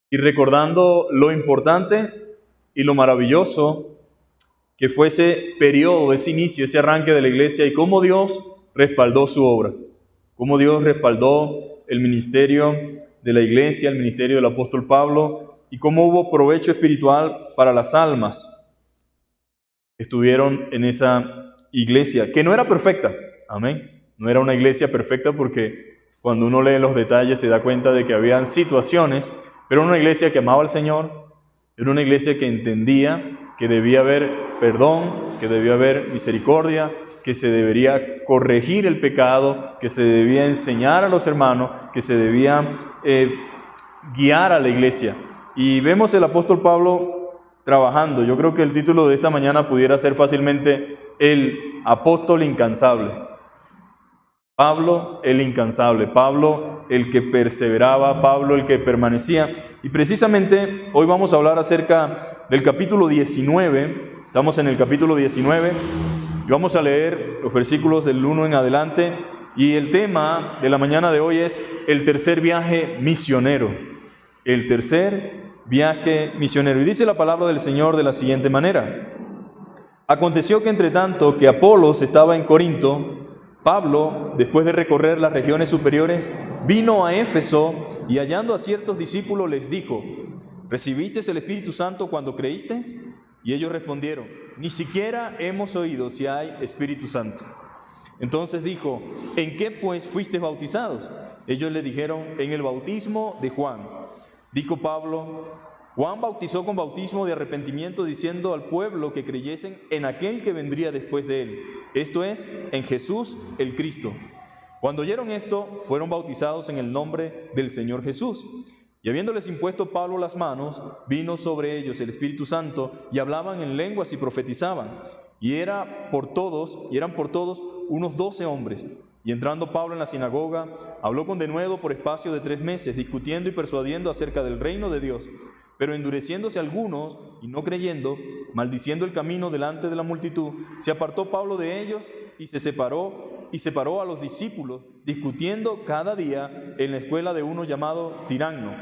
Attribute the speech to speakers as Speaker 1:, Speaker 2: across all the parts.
Speaker 1: y recordando lo importante y lo maravilloso que fue ese periodo, ese inicio, ese arranque de la iglesia y cómo Dios respaldó su obra, cómo Dios respaldó el ministerio de la iglesia, el ministerio del apóstol Pablo y cómo hubo provecho espiritual para las almas que estuvieron en esa iglesia, que no era perfecta, amén, no era una iglesia perfecta porque cuando uno lee los detalles se da cuenta de que habían situaciones, pero era una iglesia que amaba al Señor, era una iglesia que entendía que debía haber perdón, que debía haber misericordia, que se debería corregir el pecado, que se debía enseñar a los hermanos, que se debía guiar a la iglesia. Y vemos el apóstol Pablo trabajando. Yo creo que el título de esta mañana pudiera ser fácilmente el apóstol incansable. Pablo el incansable, Pablo el que perseveraba, Pablo el que permanecía. Y precisamente hoy vamos a hablar acerca del capítulo 19, estamos en el capítulo 19, y vamos a leer los versículos del 1 en adelante, y el tema de la mañana de hoy es el tercer viaje misionero, el tercer viaje misionero. Y dice la palabra del Señor de la siguiente manera: aconteció que entre tanto que Apolos estaba en Corinto, Pablo, después de recorrer las regiones superiores, vino a Éfeso y hallando a ciertos discípulos les dijo: ¿recibisteis el Espíritu Santo cuando creísteis? Y ellos respondieron: ni siquiera hemos oído si hay Espíritu Santo. Entonces dijo: ¿en qué pues fuisteis bautizados? Ellos le dijeron: en el bautismo de Juan. Dijo Pablo: Juan bautizó con bautismo de arrepentimiento, diciendo al pueblo que creyesen en aquel que vendría después de él, esto es, en Jesús el Cristo. Cuando oyeron esto, fueron bautizados en el nombre del Señor Jesús. Y habiéndoles impuesto Pablo las manos, vino sobre ellos el Espíritu Santo, y hablaban en lenguas y profetizaban. Y eran por todos unos 12 hombres. Y entrando Pablo en la sinagoga, habló con denuedo por espacio de 3 meses, discutiendo y persuadiendo acerca del reino de Dios. Pero endureciéndose algunos y no creyendo, maldiciendo el camino delante de la multitud, se apartó Pablo de ellos y separó a los discípulos, discutiendo cada día en la escuela de uno llamado Tiranno.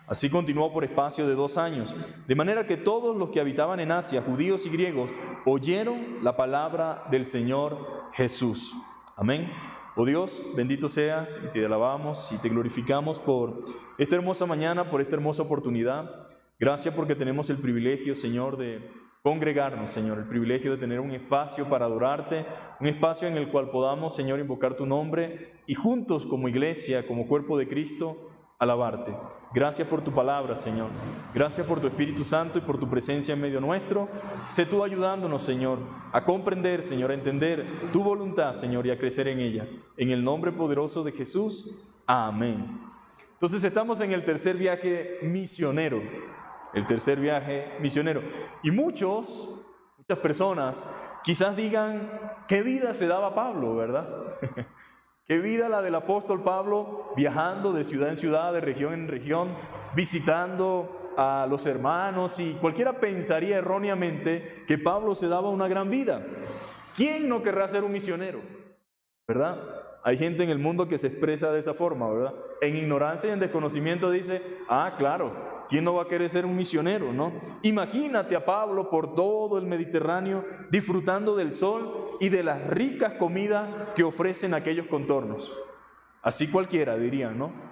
Speaker 1: Así continuó por espacio de 2 años, de manera que todos los que habitaban en Asia, judíos y griegos, oyeron la palabra del Señor Jesús. Amén. Oh Dios, bendito seas, y te alabamos y te glorificamos por esta hermosa mañana, por esta hermosa oportunidad. Gracias porque tenemos el privilegio, Señor, de congregarnos, Señor, el privilegio de tener un espacio para adorarte, un espacio en el cual podamos, Señor, invocar tu nombre y juntos como iglesia, como cuerpo de Cristo, alabarte. Gracias por tu palabra, Señor. Gracias por tu Espíritu Santo y por tu presencia en medio nuestro. Sé tú ayudándonos, Señor, a comprender, Señor, a entender tu voluntad, Señor, y a crecer en ella. En el nombre poderoso de Jesús. Amén. Entonces estamos en el tercer viaje misionero. El tercer viaje misionero. Y muchas personas quizás digan: ¿qué vida se daba Pablo, verdad? Qué vida la del apóstol Pablo, viajando de ciudad en ciudad, de región en región, visitando a los hermanos, y cualquiera pensaría erróneamente que Pablo se daba una gran vida. ¿Quién no querrá ser un misionero? ¿Verdad? Hay gente en el mundo que se expresa de esa forma, ¿verdad? En ignorancia y en desconocimiento dice: claro, ¿quién no va a querer ser un misionero, no? Imagínate a Pablo por todo el Mediterráneo disfrutando del sol y de las ricas comidas que ofrecen aquellos contornos. Así cualquiera dirían, ¿no?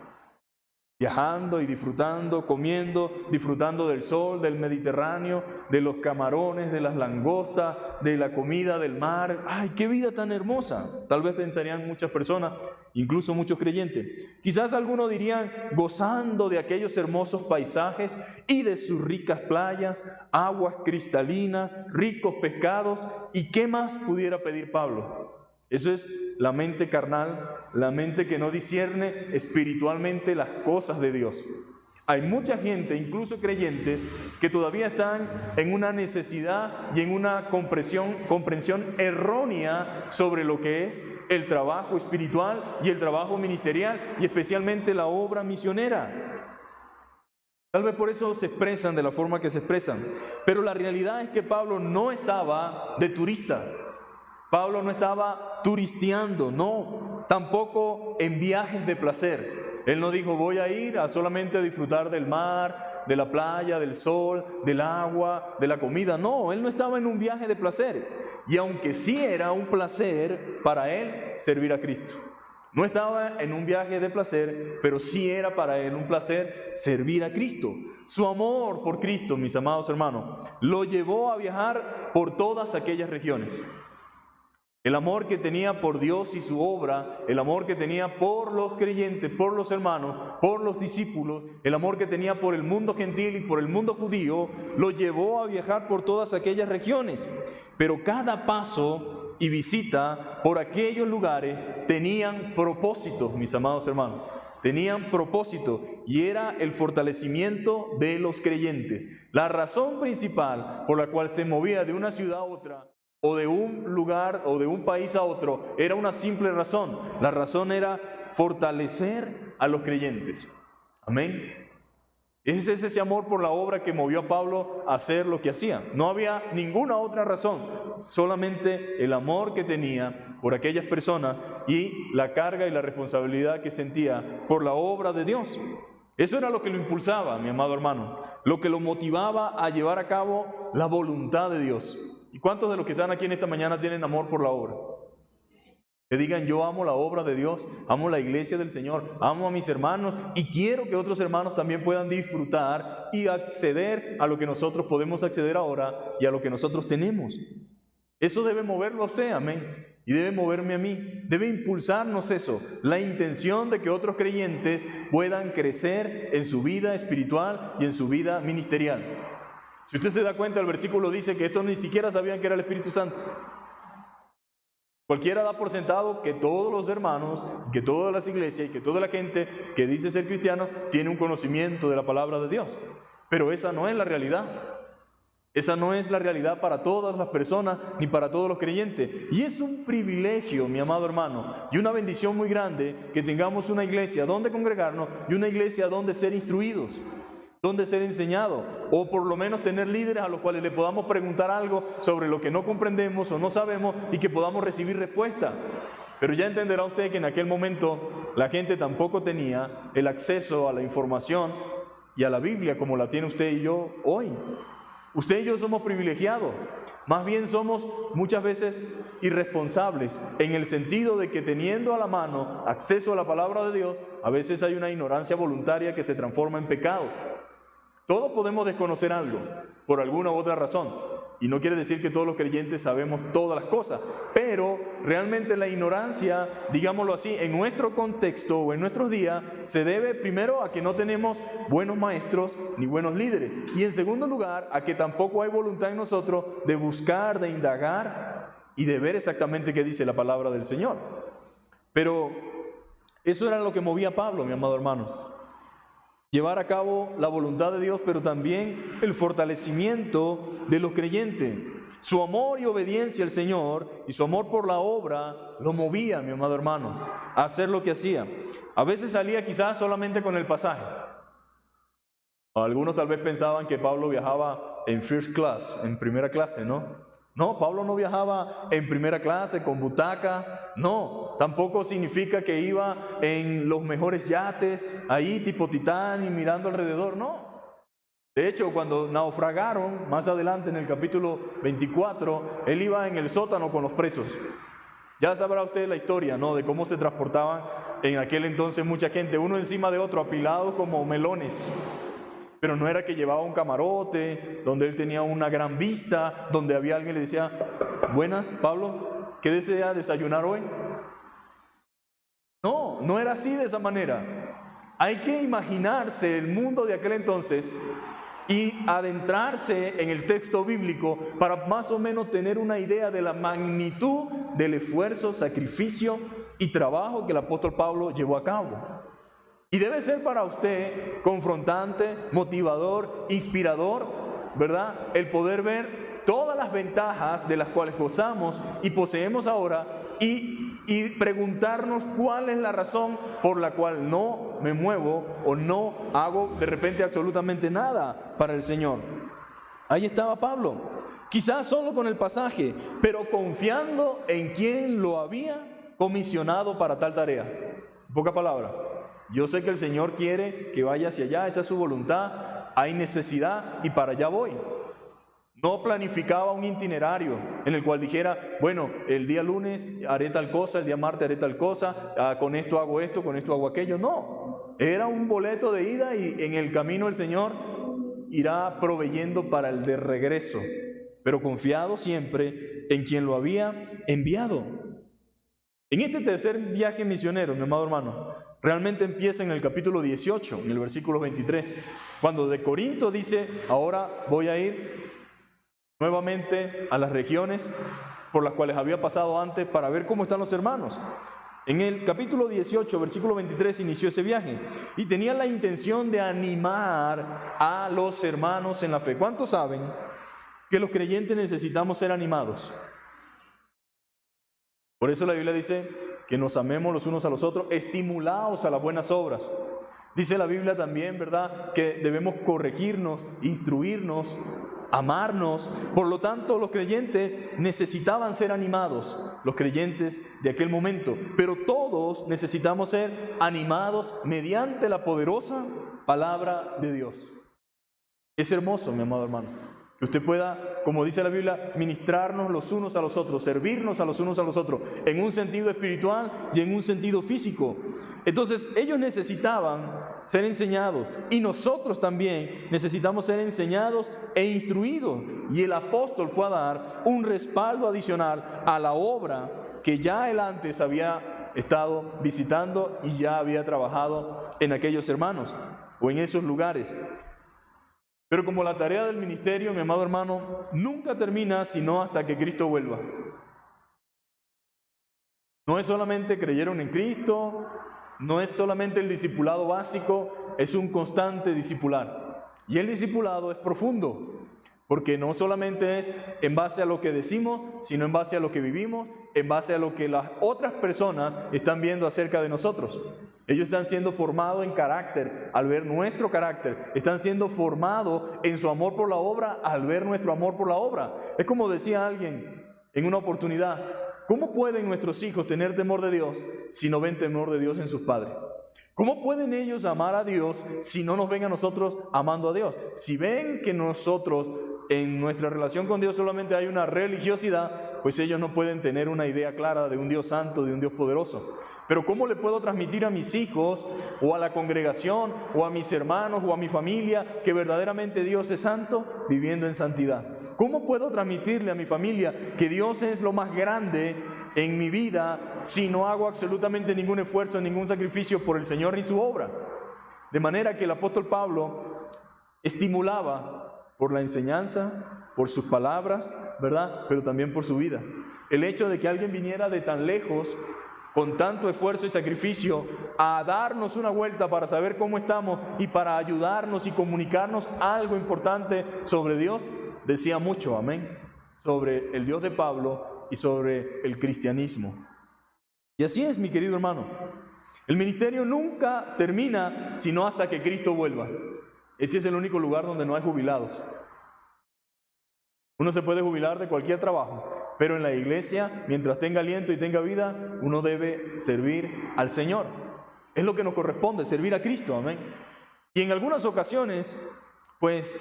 Speaker 1: Viajando y disfrutando, comiendo, disfrutando del sol, del Mediterráneo, de los camarones, de las langostas, de la comida del mar. ¡Ay, qué vida tan hermosa! Tal vez pensarían muchas personas, incluso muchos creyentes. Quizás algunos dirían: gozando de aquellos hermosos paisajes y de sus ricas playas, aguas cristalinas, ricos pescados. ¿Y qué más pudiera pedir Pablo? Eso es la mente carnal, la mente que no discierne espiritualmente las cosas de Dios. Hay mucha gente, incluso creyentes, que todavía están en una necesidad y en una comprensión errónea sobre lo que es el trabajo espiritual y el trabajo ministerial, y especialmente la obra misionera. Tal vez por eso se expresan de la forma que se expresan. Pero la realidad es que Pablo no estaba de turista. Pablo no estaba turisteando, no, tampoco en viajes de placer. Él no dijo, voy a ir a solamente disfrutar del mar, de la playa, del sol, del agua, de la comida. No, él no estaba en un viaje de placer. Y aunque sí era un placer para él servir a Cristo. No estaba en un viaje de placer, pero sí era para él un placer servir a Cristo. Su amor por Cristo, mis amados hermanos, lo llevó a viajar por todas aquellas regiones. El amor que tenía por Dios y su obra, el amor que tenía por los creyentes, por los hermanos, por los discípulos, el amor que tenía por el mundo gentil y por el mundo judío, lo llevó a viajar por todas aquellas regiones. Pero cada paso y visita por aquellos lugares tenían propósito, mis amados hermanos. Tenían propósito y era el fortalecimiento de los creyentes. La razón principal por la cual se movía de una ciudad a otra, o de un lugar o de un país a otro, era una simple razón. La razón era fortalecer a los creyentes. Amén. Ese es ese amor por la obra que movió a Pablo a hacer lo que hacía. No había ninguna otra razón, solamente el amor que tenía por aquellas personas y la carga y la responsabilidad que sentía por la obra de Dios. Eso era lo que lo impulsaba, mi amado hermano, lo que lo motivaba a llevar a cabo la voluntad de Dios. ¿Y cuántos de los que están aquí en esta mañana tienen amor por la obra? Que digan, yo amo la obra de Dios, amo la iglesia del Señor, amo a mis hermanos y quiero que otros hermanos también puedan disfrutar y acceder a lo que nosotros podemos acceder ahora y a lo que nosotros tenemos. Eso debe moverlo a usted, amén, y debe moverme a mí, debe impulsarnos eso, la intención de que otros creyentes puedan crecer en su vida espiritual y en su vida ministerial. Si usted se da cuenta, el versículo dice que estos ni siquiera sabían que era el Espíritu Santo. Cualquiera da por sentado que todos los hermanos, que todas las iglesias y que toda la gente que dice ser cristiano tiene un conocimiento de la palabra de Dios. Pero esa no es la realidad. Esa no es la realidad para todas las personas ni para todos los creyentes. Y es un privilegio, mi amado hermano, y una bendición muy grande que tengamos una iglesia donde congregarnos y una iglesia donde ser instruidos, donde ser enseñado, o por lo menos tener líderes a los cuales le podamos preguntar algo sobre lo que no comprendemos o no sabemos y que podamos recibir respuesta. Pero ya entenderá usted que en aquel momento la gente tampoco tenía el acceso a la información y a la Biblia como la tiene usted y yo hoy. Usted y yo somos privilegiados, más bien somos muchas veces irresponsables, en el sentido de que teniendo a la mano acceso a la palabra de Dios, a veces hay una ignorancia voluntaria que se transforma en pecado. Todos podemos desconocer algo, por alguna u otra razón, y no quiere decir que todos los creyentes sabemos todas las cosas, pero realmente la ignorancia, digámoslo así, en nuestro contexto o en nuestros días, se debe primero a que no tenemos buenos maestros ni buenos líderes, y en segundo lugar, a que tampoco hay voluntad en nosotros de buscar, de indagar y de ver exactamente qué dice la palabra del Señor. Pero eso era lo que movía a Pablo, mi amado hermano. Llevar a cabo la voluntad de Dios, pero también el fortalecimiento de los creyentes. Su amor y obediencia al Señor y su amor por la obra lo movía, mi amado hermano, a hacer lo que hacía. A veces salía quizás solamente con el pasaje. Algunos tal vez pensaban que Pablo viajaba en first class, en primera clase, ¿no? No, Pablo no viajaba en primera clase con butaca, no, tampoco significa que iba en los mejores yates, ahí tipo Titán y mirando alrededor, no. De hecho, cuando naufragaron, más adelante en el capítulo 24, él iba en el sótano con los presos. Ya sabrá usted la historia, ¿no?, de cómo se transportaban en aquel entonces mucha gente, uno encima de otro, apilados como melones. Pero no era que llevaba un camarote, donde él tenía una gran vista, donde había alguien que le decía, buenas, Pablo, ¿qué desea desayunar hoy? No, no era así de esa manera. Hay que imaginarse el mundo de aquel entonces y adentrarse en el texto bíblico para más o menos tener una idea de la magnitud del esfuerzo, sacrificio y trabajo que el apóstol Pablo llevó a cabo. Y debe ser para usted confrontante, motivador, inspirador, ¿verdad? El poder ver todas las ventajas de las cuales gozamos y poseemos ahora y preguntarnos cuál es la razón por la cual no me muevo o no hago de repente absolutamente nada para el Señor. Ahí estaba Pablo, quizás solo con el pasaje, pero confiando en quien lo había comisionado para tal tarea. En pocas palabras, Yo sé que el Señor quiere que vaya hacia allá, esa es su voluntad, hay necesidad y para allá voy. No planificaba un itinerario en el cual dijera, bueno, el día lunes haré tal cosa, el día martes haré tal cosa, con esto hago aquello. No, era un boleto de ida y en el camino el Señor irá proveyendo para el de regreso, pero confiado siempre en quien lo había enviado. En este tercer viaje misionero, mi amado hermano, realmente empieza en el capítulo 18, en el versículo 23, cuando de Corinto dice, ahora voy a ir nuevamente a las regiones por las cuales había pasado antes para ver cómo están los hermanos. En el capítulo 18, versículo 23, inició ese viaje y tenía la intención de animar a los hermanos en la fe. ¿Cuántos saben que los creyentes necesitamos ser animados? Por eso la Biblia dice que nos amemos los unos a los otros, estimulados a las buenas obras. Dice la Biblia también, ¿verdad?, que debemos corregirnos, instruirnos, amarnos. Por lo tanto, los creyentes necesitaban ser animados, los creyentes de aquel momento. Pero todos necesitamos ser animados mediante la poderosa palabra de Dios. Es hermoso, mi amado hermano, que usted pueda, como dice la Biblia, ministrarnos los unos a los otros, servirnos a los unos a los otros, en un sentido espiritual y en un sentido físico. Entonces, ellos necesitaban ser enseñados y nosotros también necesitamos ser enseñados e instruidos. Y el apóstol fue a dar un respaldo adicional a la obra que ya él antes había estado visitando y ya había trabajado en aquellos hermanos o en esos lugares. Pero como la tarea del ministerio, mi amado hermano, nunca termina sino hasta que Cristo vuelva. No es solamente creyeron en Cristo, no es solamente el discipulado básico, es un constante discipular. Y el discipulado es profundo, porque no solamente es en base a lo que decimos, sino en base a lo que vivimos, en base a lo que las otras personas están viendo acerca de nosotros. Ellos están siendo formados en carácter al ver nuestro carácter, están siendo formados en su amor por la obra al ver nuestro amor por la obra. Es como decía alguien en una oportunidad, ¿cómo pueden nuestros hijos tener temor de Dios si no ven temor de Dios en sus padres? ¿Cómo pueden ellos amar a Dios si no nos ven a nosotros amando a Dios? Si ven que nosotros en nuestra relación con Dios solamente hay una religiosidad, pues ellos no pueden tener una idea clara de un Dios santo, de un Dios poderoso. Pero ¿cómo le puedo transmitir a mis hijos o a la congregación o a mis hermanos o a mi familia que verdaderamente Dios es santo? Viviendo en santidad. ¿Cómo puedo transmitirle a mi familia que Dios es lo más grande en mi vida si no hago absolutamente ningún esfuerzo, ningún sacrificio por el Señor ni su obra? De manera que el apóstol Pablo estimulaba por la enseñanza, por sus palabras, ¿verdad?, pero también por su vida. El hecho de que alguien viniera de tan lejos con tanto esfuerzo y sacrificio a darnos una vuelta para saber cómo estamos y para ayudarnos y comunicarnos algo importante sobre Dios, decía mucho, amén, sobre el Dios de Pablo y sobre el cristianismo. Y así es, mi querido hermano, el ministerio nunca termina sino hasta que Cristo vuelva. Este es el único lugar donde no hay jubilados. Uno se puede jubilar de cualquier trabajo, pero en la iglesia, mientras tenga aliento y tenga vida, uno debe servir al Señor. Es lo que nos corresponde, servir a Cristo, amén. Y en algunas ocasiones, pues,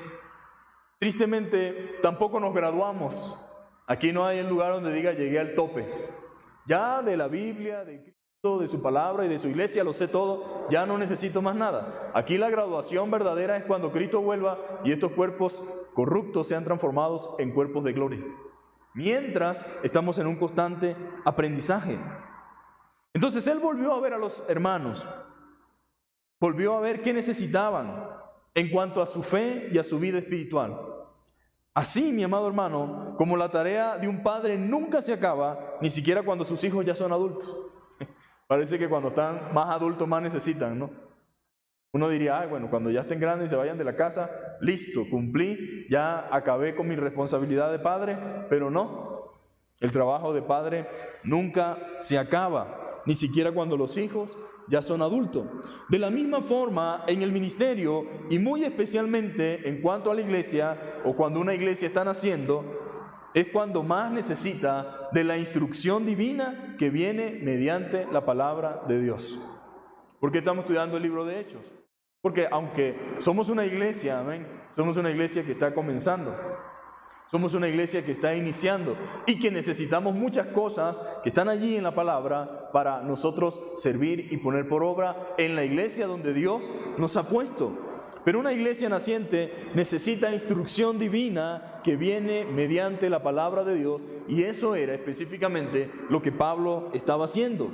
Speaker 1: tristemente, tampoco nos graduamos. Aquí no hay un lugar donde diga, llegué al tope. Ya de la Biblia, de Cristo, de su palabra y de su iglesia, lo sé todo, ya no necesito más nada. Aquí la graduación verdadera es cuando Cristo vuelva y estos cuerpos corruptos sean transformados en cuerpos de gloria. Mientras estamos en un constante aprendizaje. Entonces él volvió a ver a los hermanos, volvió a ver qué necesitaban en cuanto a su fe y a su vida espiritual. Así, mi amado hermano, como la tarea de un padre nunca se acaba, ni siquiera cuando sus hijos ya son adultos. Parece que cuando están más adultos más necesitan, ¿no? Uno diría, bueno, cuando ya estén grandes y se vayan de la casa, listo, cumplí, ya acabé con mi responsabilidad de padre, pero no, el trabajo de padre nunca se acaba, ni siquiera cuando los hijos ya son adultos. De la misma forma, en el ministerio, y muy especialmente en cuanto a la iglesia, o cuando una iglesia está naciendo, es cuando más necesita de la instrucción divina que viene mediante la palabra de Dios. ¿Por qué estamos estudiando el libro de Hechos? Porque aunque somos una iglesia, amén, somos una iglesia que está comenzando, somos una iglesia que está iniciando y que necesitamos muchas cosas que están allí en la palabra para nosotros servir y poner por obra en la iglesia donde Dios nos ha puesto. Pero una iglesia naciente necesita instrucción divina que viene mediante la palabra de Dios, y eso era específicamente lo que Pablo estaba haciendo.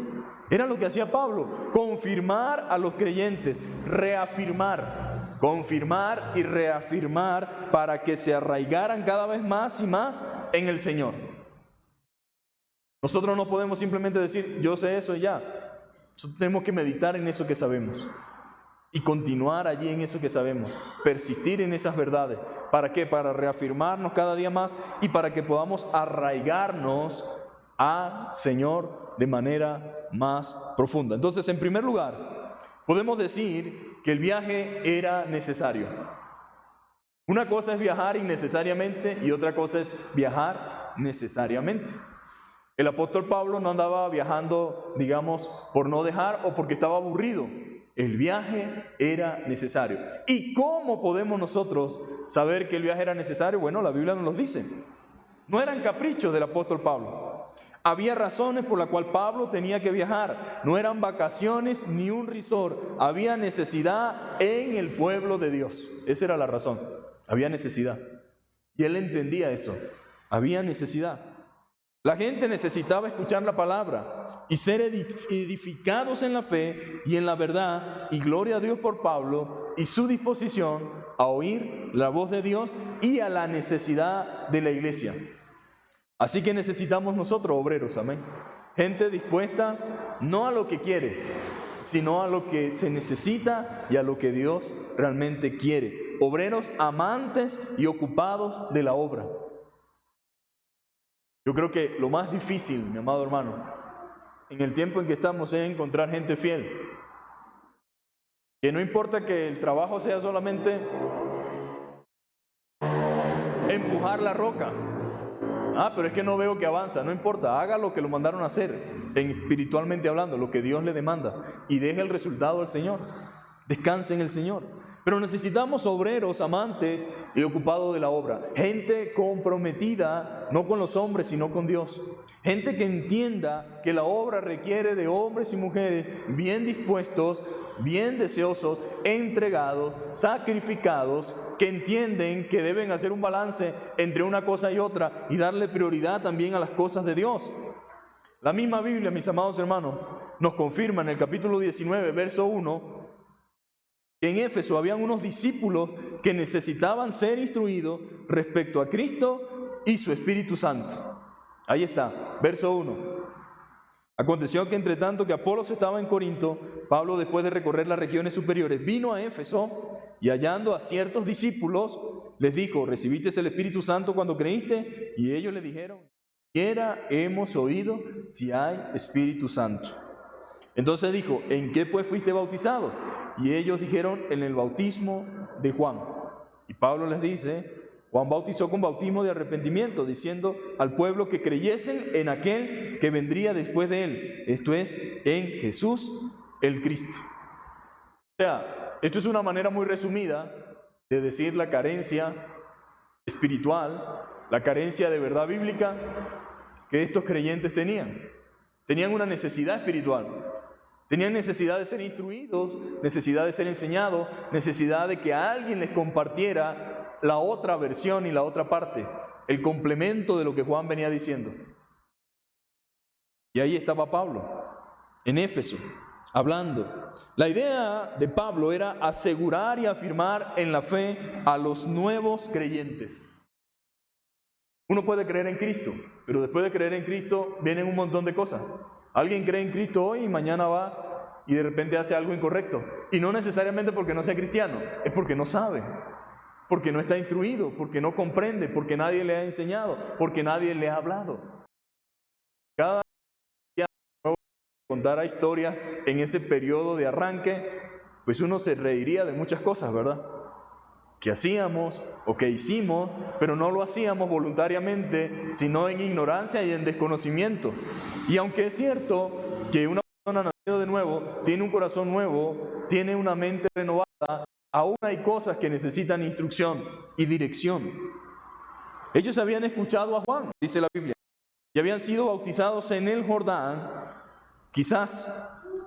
Speaker 1: Era lo que hacía Pablo: confirmar a los creyentes, reafirmar, confirmar y reafirmar para que se arraigaran cada vez más y más en el Señor. Nosotros no podemos simplemente decir, yo sé eso y ya. Nosotros tenemos que meditar en eso que sabemos y continuar allí en eso que sabemos, persistir en esas verdades. ¿Para qué? Para reafirmarnos cada día más y para que podamos arraigarnos al Señor de manera más profunda. Entonces, en primer lugar, podemos decir que el viaje era necesario. Una cosa es viajar innecesariamente y otra cosa es viajar necesariamente. El apóstol Pablo no andaba viajando, digamos, por no dejar o porque estaba aburrido. El viaje era necesario. ¿Y cómo podemos nosotros saber que el viaje era necesario? Bueno, la Biblia nos lo dice. No eran caprichos del apóstol Pablo. Había razones por las cuales Pablo tenía que viajar. No eran vacaciones ni un resort. Había necesidad en el pueblo de Dios. Esa era la razón. Había necesidad. Y él entendía eso. Había necesidad. La gente necesitaba escuchar la palabra y ser edificados en la fe y en la verdad, y gloria a Dios por Pablo y su disposición a oír la voz de Dios y a la necesidad de la iglesia. Así que necesitamos nosotros obreros, amén. Gente dispuesta no a lo que quiere, sino a lo que se necesita y a lo que Dios realmente quiere. Obreros amantes y ocupados de la obra. Yo creo que lo más difícil, mi amado hermano, en el tiempo en que estamos es encontrar gente fiel. Que no importa que el trabajo sea solamente empujar la roca. Pero es que no veo que avanza. No importa, haga lo que lo mandaron a hacer, espiritualmente hablando, lo que Dios le demanda, y deje el resultado al Señor. Descanse en el Señor. Pero necesitamos obreros amantes y ocupados de la obra. Gente comprometida, no con los hombres, sino con Dios. Gente que entienda que la obra requiere de hombres y mujeres bien dispuestos, bien deseosos, entregados, sacrificados, que entienden que deben hacer un balance entre una cosa y otra y darle prioridad también a las cosas de Dios. La misma Biblia, mis amados hermanos, nos confirma en el capítulo 19, verso 1, que en Éfeso habían unos discípulos que necesitaban ser instruidos respecto a Cristo y su Espíritu Santo. Ahí está, verso 1. Aconteció que entre tanto que Apolos estaba en Corinto, Pablo, después de recorrer las regiones superiores, vino a Éfeso y hallando a ciertos discípulos, les dijo, ¿recibiste el Espíritu Santo cuando creíste? Y ellos le dijeron, siquiera hemos oído si hay Espíritu Santo. Entonces dijo, ¿en qué pues fuiste bautizado? Y ellos dijeron, en el bautismo de Juan. Y Pablo les dice, Juan bautizó con bautismo de arrepentimiento, diciendo al pueblo que creyesen en aquel que vendría después de él, esto es, en Jesús el Cristo. O sea, esto es una manera muy resumida de decir la carencia espiritual, la carencia de verdad bíblica que estos creyentes tenían. Tenían una necesidad espiritual. Tenían necesidad de ser instruidos, necesidad de ser enseñados, necesidad de que alguien les compartiera la otra versión y la otra parte, el complemento de lo que Juan venía diciendo. Y ahí estaba Pablo, en Éfeso, hablando. La idea de Pablo era asegurar y afirmar en la fe a los nuevos creyentes. Uno puede creer en Cristo, pero después de creer en Cristo vienen un montón de cosas. Alguien cree en Cristo hoy y mañana va y de repente hace algo incorrecto. Y no necesariamente porque no sea cristiano, es porque no sabe, porque no está instruido, porque no comprende, porque nadie le ha enseñado, porque nadie le ha hablado. Cada día contara historias en ese periodo de arranque, pues uno se reiría de muchas cosas, ¿verdad? Que hacíamos o que hicimos, pero no lo hacíamos voluntariamente, sino en ignorancia y en desconocimiento. Y aunque es cierto que una persona de nuevo, tiene un corazón nuevo, tiene una mente renovada, aún hay cosas que necesitan instrucción y dirección. Ellos habían escuchado a Juan, dice la Biblia, y habían sido bautizados en el Jordán, quizás,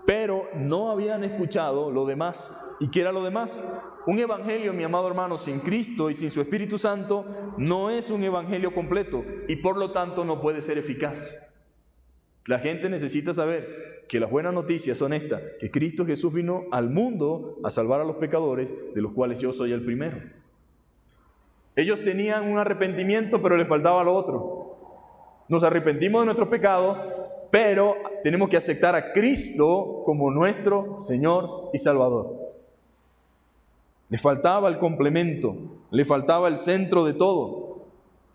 Speaker 1: pero no habían escuchado lo demás. ¿Y qué era lo demás? Un evangelio, mi amado hermano, sin Cristo y sin su Espíritu Santo, no es un evangelio completo y por lo tanto no puede ser eficaz. La gente necesita saber que las buenas noticias son estas, que Cristo Jesús vino al mundo a salvar a los pecadores, de los cuales yo soy el primero. Ellos tenían un arrepentimiento, pero les faltaba lo otro. Nos arrepentimos de nuestros pecados, pero tenemos que aceptar a Cristo como nuestro Señor y Salvador. Le faltaba el complemento, le faltaba el centro de todo.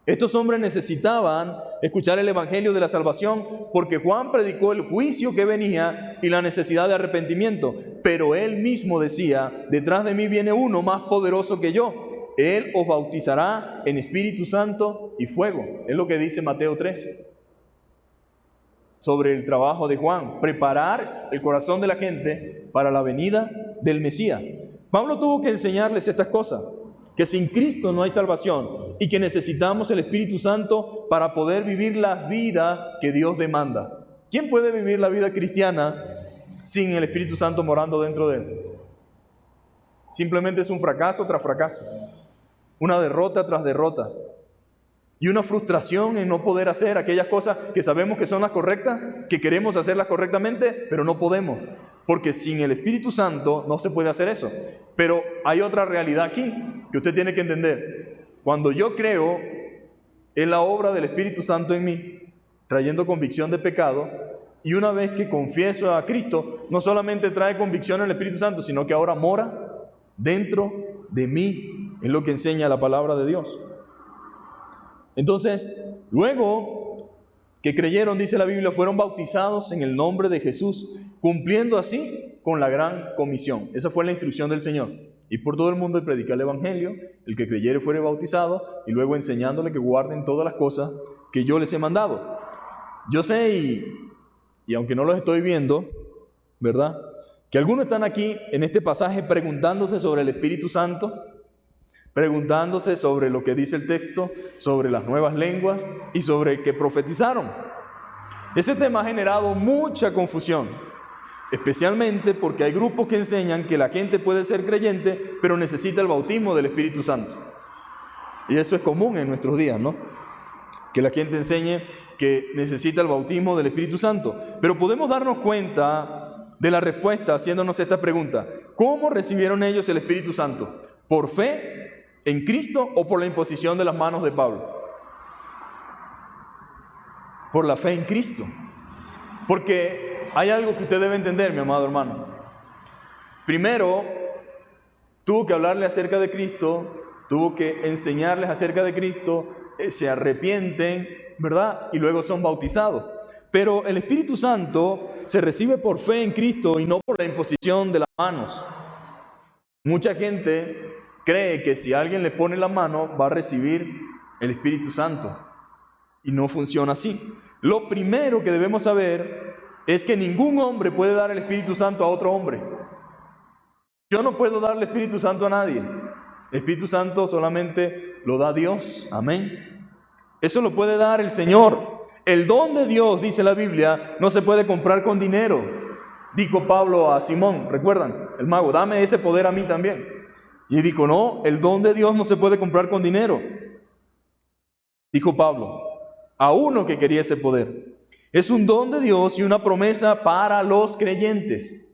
Speaker 1: Estos hombres necesitaban escuchar el evangelio de la salvación porque Juan predicó el juicio que venía y la necesidad de arrepentimiento. Pero él mismo decía, detrás de mí viene uno más poderoso que yo. Él os bautizará en Espíritu Santo y fuego. Es lo que dice Mateo 3. Sobre el trabajo de Juan, preparar el corazón de la gente para la venida del Mesías. Pablo tuvo que enseñarles estas cosas, que sin Cristo no hay salvación y que necesitamos el Espíritu Santo para poder vivir la vida que Dios demanda. ¿Quién puede vivir la vida cristiana sin el Espíritu Santo morando dentro de él? Simplemente es un fracaso tras fracaso, una derrota tras derrota y una frustración en no poder hacer aquellas cosas que sabemos que son las correctas, que queremos hacerlas correctamente, pero no podemos, porque sin el Espíritu Santo no se puede hacer eso. Pero hay otra realidad aquí que usted tiene que entender. Cuando yo creo en la obra del Espíritu Santo en mí, trayendo convicción de pecado, y una vez que confieso a Cristo, no solamente trae convicción en el Espíritu Santo, sino que ahora mora dentro de mí. Es lo que enseña la palabra de Dios. Entonces, luego que creyeron, dice la Biblia, fueron bautizados en el nombre de Jesús, cumpliendo así con la gran comisión. Esa fue la instrucción del Señor. Ir por todo el mundo y predicar el evangelio, el que creyere fuere bautizado, y luego enseñándole que guarden todas las cosas que yo les he mandado. Yo sé, y aunque no los estoy viendo, ¿verdad?, que algunos están aquí en este pasaje preguntándose sobre el Espíritu Santo, preguntándose sobre lo que dice el texto, sobre las nuevas lenguas y sobre que profetizaron. Ese tema ha generado mucha confusión, especialmente porque hay grupos que enseñan que la gente puede ser creyente, pero necesita el bautismo del Espíritu Santo. Y eso es común en nuestros días, ¿no? Que la gente enseñe que necesita el bautismo del Espíritu Santo. Pero podemos darnos cuenta de la respuesta haciéndonos esta pregunta: ¿cómo recibieron ellos el Espíritu Santo? ¿Por fe en Cristo o por la imposición de las manos de Pablo? Por la fe en Cristo. Porque hay algo que usted debe entender, mi amado hermano. Primero, tuvo que hablarle acerca de Cristo, tuvo que enseñarles acerca de Cristo, se arrepienten, ¿verdad? Y luego son bautizados. Pero el Espíritu Santo se recibe por fe en Cristo y no por la imposición de las manos. Mucha gente cree que si alguien le pone la mano va a recibir el Espíritu Santo, y no funciona así. Lo primero que debemos saber es que ningún hombre puede dar el Espíritu Santo a otro hombre. Yo no puedo darle el Espíritu Santo a nadie. El Espíritu Santo solamente lo da Dios. Amén. Eso lo puede dar el Señor. El don de Dios, dice la Biblia, no se puede comprar con dinero. Dijo Pablo a Simón, ¿recuerdan? El mago: dame ese poder a mí también. Y dijo: no, el don de Dios no se puede comprar con dinero. Dijo Pablo a uno que quería ese poder: es un don de Dios y una promesa para los creyentes.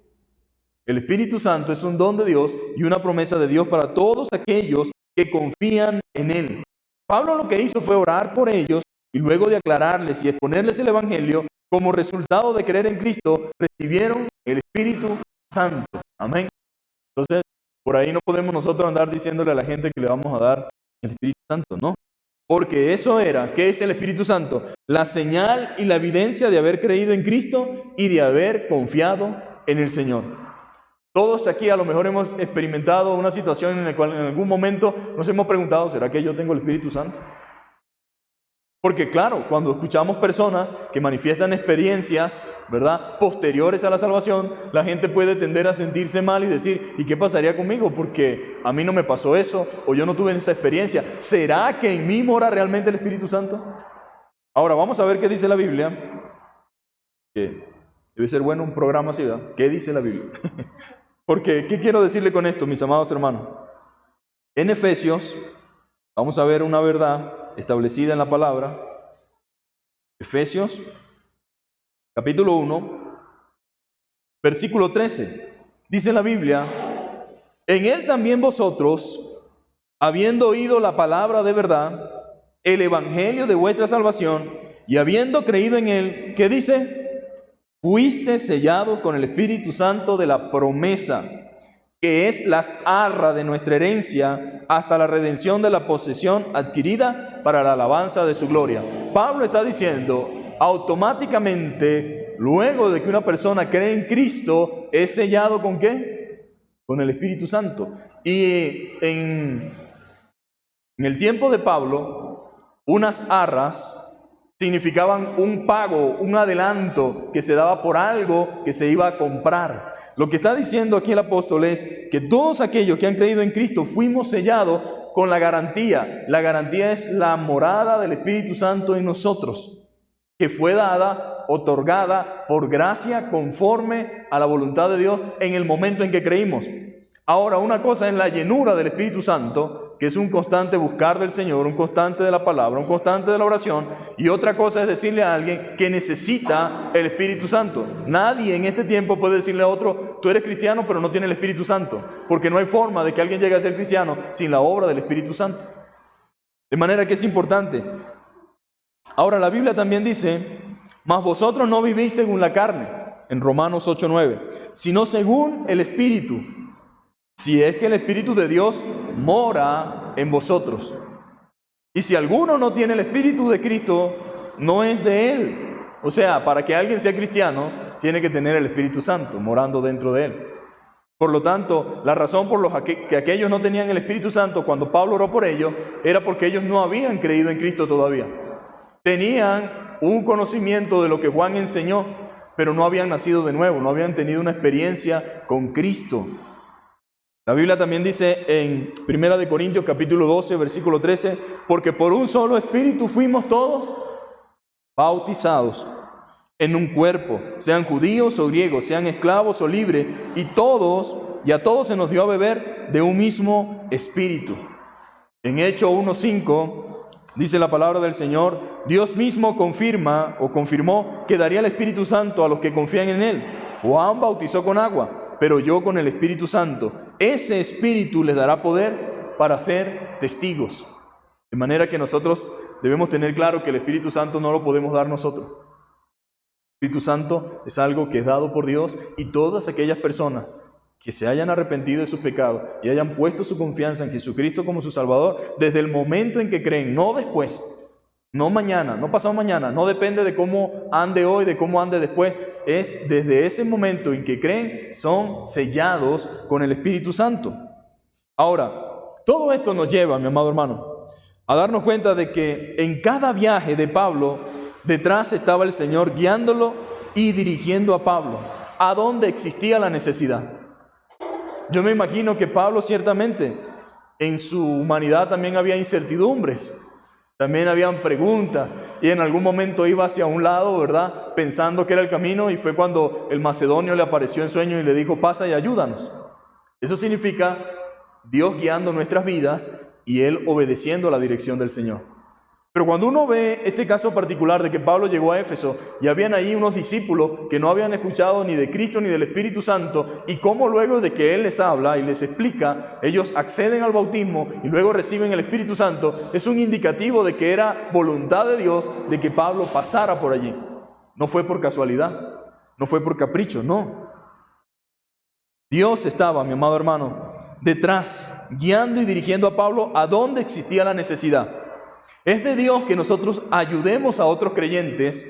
Speaker 1: El Espíritu Santo es un don de Dios y una promesa de Dios para todos aquellos que confían en Él. Pablo lo que hizo fue orar por ellos y luego de aclararles y exponerles el Evangelio, como resultado de creer en Cristo, recibieron el Espíritu Santo. Amén. Entonces, por ahí no podemos nosotros andar diciéndole a la gente que le vamos a dar el Espíritu Santo, ¿no? Porque eso era, ¿qué es el Espíritu Santo? La señal y la evidencia de haber creído en Cristo y de haber confiado en el Señor. Todos aquí a lo mejor hemos experimentado una situación en la cual en algún momento nos hemos preguntado: ¿será que yo tengo el Espíritu Santo? Porque claro, cuando escuchamos personas que manifiestan experiencias, ¿verdad?, posteriores a la salvación, la gente puede tender a sentirse mal y decir, ¿y qué pasaría conmigo? Porque a mí no me pasó eso, o yo no tuve esa experiencia. ¿Será que en mí mora realmente el Espíritu Santo? Ahora, vamos a ver qué dice la Biblia. Que debe ser bueno un programa así, ¿verdad? ¿Qué dice la Biblia? Porque, ¿qué quiero decirle con esto, mis amados hermanos? En Efesios, vamos a ver una verdad establecida en la palabra. Efesios, capítulo 1, versículo 13. Dice la Biblia, en él también vosotros, habiendo oído la palabra de verdad, el evangelio de vuestra salvación, y habiendo creído en él, ¿qué dice? Fuiste sellados con el Espíritu Santo de la promesa, que es las arras de nuestra herencia, hasta la redención de la posesión adquirida para la alabanza de su gloria. Pablo está diciendo, automáticamente, luego de que una persona cree en Cristo, es sellado ¿con qué? Con el Espíritu Santo. Y en el tiempo de Pablo, unas arras significaban un pago, un adelanto que se daba por algo que se iba a comprar. Lo que está diciendo aquí el apóstol es que todos aquellos que han creído en Cristo fuimos sellados con la garantía. La garantía es la morada del Espíritu Santo en nosotros, que fue dada, otorgada por gracia conforme a la voluntad de Dios en el momento en que creímos. Ahora, una cosa es la llenura del Espíritu Santo, que es un constante buscar del Señor, un constante de la palabra, un constante de la oración, y otra cosa es decirle a alguien que necesita el Espíritu Santo. Nadie en este tiempo puede decirle a otro, tú eres cristiano pero no tienes el Espíritu Santo, porque no hay forma de que alguien llegue a ser cristiano sin la obra del Espíritu Santo. De manera que es importante. Ahora, la Biblia también dice, mas vosotros no vivís según la carne, en Romanos 8:9, sino según el Espíritu, si es que el Espíritu de Dios mora en vosotros. Y si alguno no tiene el Espíritu de Cristo, no es de él. O sea, para que alguien sea cristiano, tiene que tener el Espíritu Santo morando dentro de él. Por lo tanto, la razón por la que aquellos no tenían el Espíritu Santo cuando Pablo oró por ellos, era porque ellos no habían creído en Cristo todavía. Tenían un conocimiento de lo que Juan enseñó, pero no habían nacido de nuevo, no habían tenido una experiencia con Cristo. La Biblia también dice en 1 Corintios capítulo 12, versículo 13, porque por un solo Espíritu fuimos todos bautizados en un cuerpo, sean judíos o griegos, sean esclavos o libres, y a todos se nos dio a beber de un mismo Espíritu. En Hechos 1:5 dice la palabra del Señor, Dios mismo confirmó que daría el Espíritu Santo a los que confían en Él. Juan bautizó con agua, pero yo con el Espíritu Santo. Ese Espíritu les dará poder para ser testigos. De manera que nosotros debemos tener claro que el Espíritu Santo no lo podemos dar nosotros. El Espíritu Santo es algo que es dado por Dios, y todas aquellas personas que se hayan arrepentido de sus pecados y hayan puesto su confianza en Jesucristo como su Salvador, desde el momento en que creen, no después, no mañana, no pasado mañana, no depende de cómo ande hoy, de cómo ande después, es desde ese momento en que creen, son sellados con el Espíritu Santo. Ahora, todo esto nos lleva, mi amado hermano, a darnos cuenta de que en cada viaje de Pablo, detrás estaba el Señor guiándolo y dirigiendo a Pablo, a donde existía la necesidad. Yo me imagino que Pablo ciertamente, en su humanidad también había incertidumbres, también habían preguntas, y en algún momento iba hacia un lado, ¿verdad?, pensando que era el camino, y fue cuando el macedonio le apareció en sueño y le dijo, pasa y ayúdanos. Eso significa Dios guiando nuestras vidas y Él obedeciendo la dirección del Señor. Pero cuando uno ve este caso particular de que Pablo llegó a Éfeso y habían ahí unos discípulos que no habían escuchado ni de Cristo ni del Espíritu Santo, y cómo luego de que Él les habla y les explica, ellos acceden al bautismo y luego reciben el Espíritu Santo, es un indicativo de que era voluntad de Dios de que Pablo pasara por allí. No fue por casualidad, no fue por capricho, no. Dios estaba, mi amado hermano, detrás, guiando y dirigiendo a Pablo a donde existía la necesidad. Es de Dios que nosotros ayudemos a otros creyentes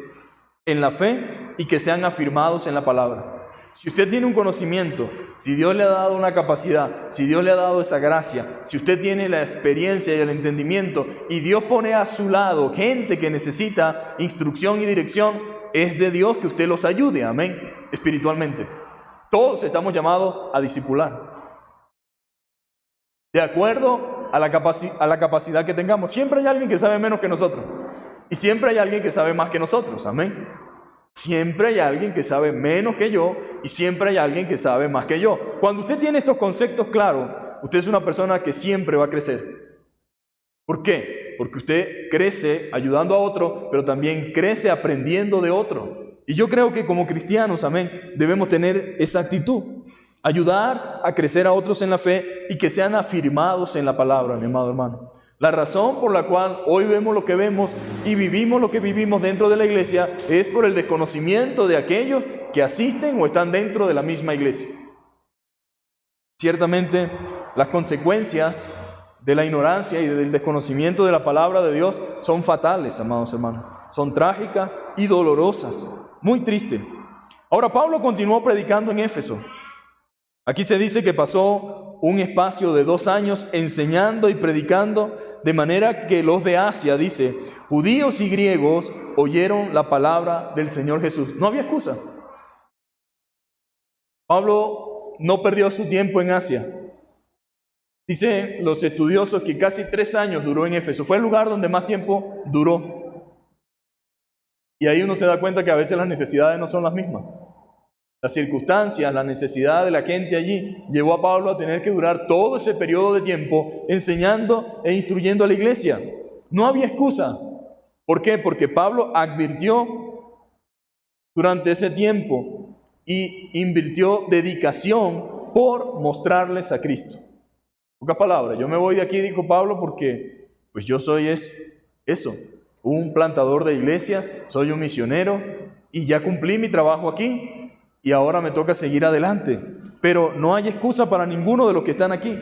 Speaker 1: en la fe y que sean afirmados en la palabra. Si usted tiene un conocimiento Si Dios le ha dado una capacidad, si Dios le ha dado esa gracia, si usted tiene la experiencia y el entendimiento y Dios pone a su lado gente que necesita instrucción y dirección, es de Dios que usted los ayude, amén, espiritualmente. Todos estamos llamados a discipular, de acuerdo a la capacidad que tengamos. Siempre hay alguien que sabe menos que nosotros y siempre hay alguien que sabe más que nosotros, amén. Siempre hay alguien que sabe menos que yo y siempre hay alguien que sabe más que yo. Cuando usted tiene estos conceptos claros, usted es una persona que siempre va a crecer. ¿Por qué? Porque usted crece ayudando a otro, pero también crece aprendiendo de otro. Y yo creo que como cristianos, amén, debemos tener esa actitud. Ayudar a crecer a otros en la fe y que sean afirmados en la palabra, mi amado hermano. La razón por la cual hoy vemos lo que vemos y vivimos lo que vivimos dentro de la iglesia es por el desconocimiento de aquellos que asisten o están dentro de la misma iglesia. Ciertamente, las consecuencias de la ignorancia y del desconocimiento de la palabra de Dios son fatales, amados hermanos. Son trágicas y dolorosas, muy tristes. Ahora, Pablo continuó predicando en Éfeso. Aquí se dice que pasó un espacio de 2 años enseñando y predicando, de manera que los de Asia, dice, judíos y griegos oyeron la palabra del Señor Jesús. No había excusa. Pablo no perdió su tiempo en Asia. Dicen los estudiosos que casi 3 años duró en Éfeso. Fue el lugar donde más tiempo duró. Y ahí uno se da cuenta que a veces las necesidades no son las mismas. Las circunstancias, la necesidad de la gente allí llevó a Pablo a tener que durar todo ese periodo de tiempo enseñando e instruyendo a la iglesia. No había excusa. ¿Por qué? Porque Pablo advirtió durante ese tiempo y invirtió dedicación por mostrarles a Cristo. En pocas palabras, yo me voy de aquí, dijo Pablo, porque pues yo soy eso, un plantador de iglesias, soy un misionero y ya cumplí mi trabajo aquí. Y ahora me toca seguir adelante. Pero no hay excusa para ninguno de los que están aquí.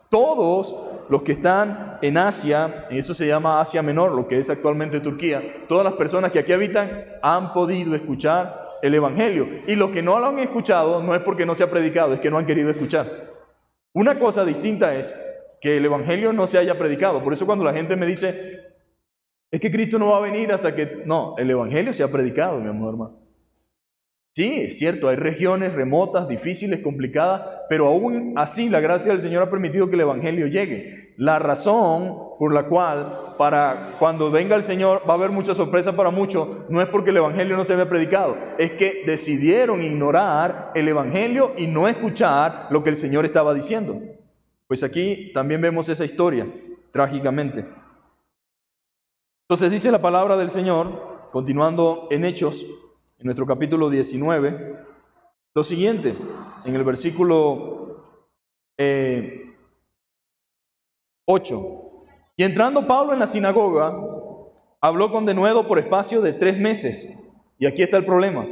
Speaker 1: Todos los que están en Asia, eso se llama Asia Menor, lo que es actualmente Turquía, todas las personas que aquí habitan han podido escuchar el Evangelio. Y los que no lo han escuchado no es porque no se ha predicado, es que no han querido escuchar. Una cosa distinta es que el Evangelio no se haya predicado. Por eso cuando la gente me dice, es que Cristo no va a venir hasta que... No, el Evangelio se ha predicado, mi amor hermano. Sí, es cierto, hay regiones remotas, difíciles, complicadas, pero aún así la gracia del Señor ha permitido que el Evangelio llegue. La razón por la cual para cuando venga el Señor va a haber mucha sorpresa para muchos, no es porque el Evangelio no se había predicado, es que decidieron ignorar el Evangelio y no escuchar lo que el Señor estaba diciendo. Pues aquí también vemos esa historia, trágicamente. Entonces dice la palabra del Señor, continuando en Hechos, en nuestro capítulo 19, lo siguiente, en el versículo 8. Y entrando Pablo en la sinagoga, habló con denuedo por espacio de 3 meses. Y aquí está el problema.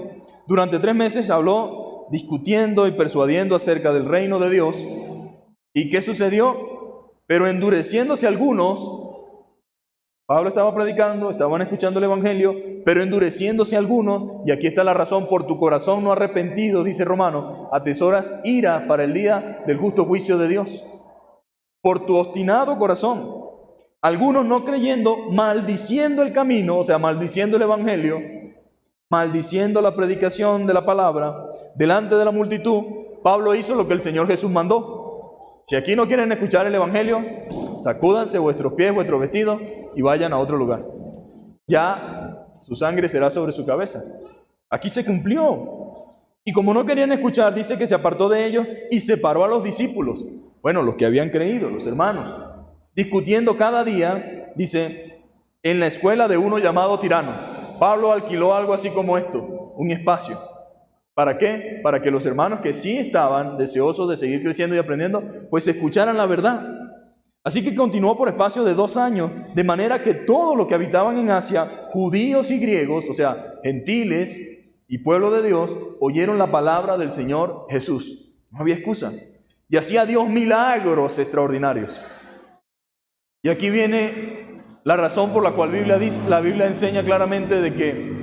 Speaker 1: Durante 3 meses habló discutiendo y persuadiendo acerca del reino de Dios. ¿Y qué sucedió? Pero endureciéndose algunos, Pablo estaba predicando, estaban escuchando el Evangelio, pero endureciéndose algunos, y aquí está la razón, por tu corazón no arrepentido, dice Romano, atesoras ira para el día del justo juicio de Dios. Por tu obstinado corazón, algunos no creyendo, maldiciendo el camino, o sea, maldiciendo el Evangelio, maldiciendo la predicación de la palabra, delante de la multitud, Pablo hizo lo que el Señor Jesús mandó. Si aquí no quieren escuchar el Evangelio, sacúdanse vuestros pies, vuestros vestidos y vayan a otro lugar. Ya su sangre será sobre su cabeza. Aquí se cumplió. Y como no querían escuchar, dice que se apartó de ellos y separó a los discípulos. Bueno, los que habían creído, los hermanos, discutiendo cada día, dice, en la escuela de uno llamado Tirano. Pablo alquiló algo así como esto, un espacio. ¿Para qué? Para que los hermanos que sí estaban deseosos de seguir creciendo y aprendiendo, pues escucharan la verdad. Así que continuó por espacio de 2 años, de manera que todos los que habitaban en Asia, judíos y griegos, o sea, gentiles y pueblo de Dios, oyeron la palabra del Señor Jesús. No había excusa. Y hacía Dios milagros extraordinarios. Y aquí viene la razón por la cual la Biblia enseña claramente de que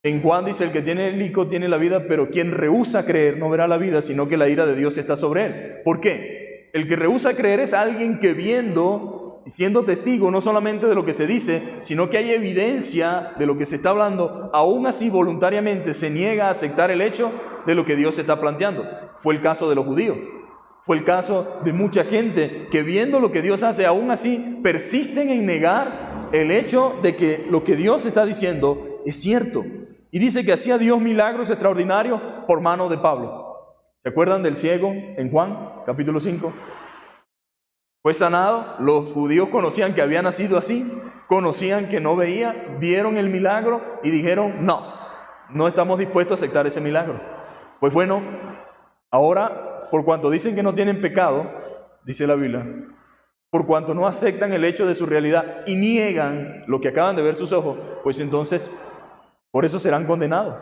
Speaker 1: En Juan dice, el que tiene el Hijo tiene la vida, pero quien rehúsa creer no verá la vida, sino que la ira de Dios está sobre él. ¿Por qué? El que rehúsa creer es alguien que viendo y siendo testigo no solamente de lo que se dice, sino que hay evidencia de lo que se está hablando, aún así voluntariamente se niega a aceptar el hecho de lo que Dios está planteando. Fue el caso de los judíos. Fue el caso de mucha gente que viendo lo que Dios hace, aún así persisten en negar el hecho de que lo que Dios está diciendo es cierto. Y dice que hacía Dios milagros extraordinarios por mano de Pablo. ¿Se acuerdan del ciego en Juan, capítulo 5? Fue sanado, los judíos conocían que había nacido así, conocían que no veía, vieron el milagro y dijeron, no estamos dispuestos a aceptar ese milagro. Pues bueno, ahora, por cuanto dicen que no tienen pecado, dice la Biblia, por cuanto no aceptan el hecho de su realidad y niegan lo que acaban de ver sus ojos, pues entonces por eso serán condenados.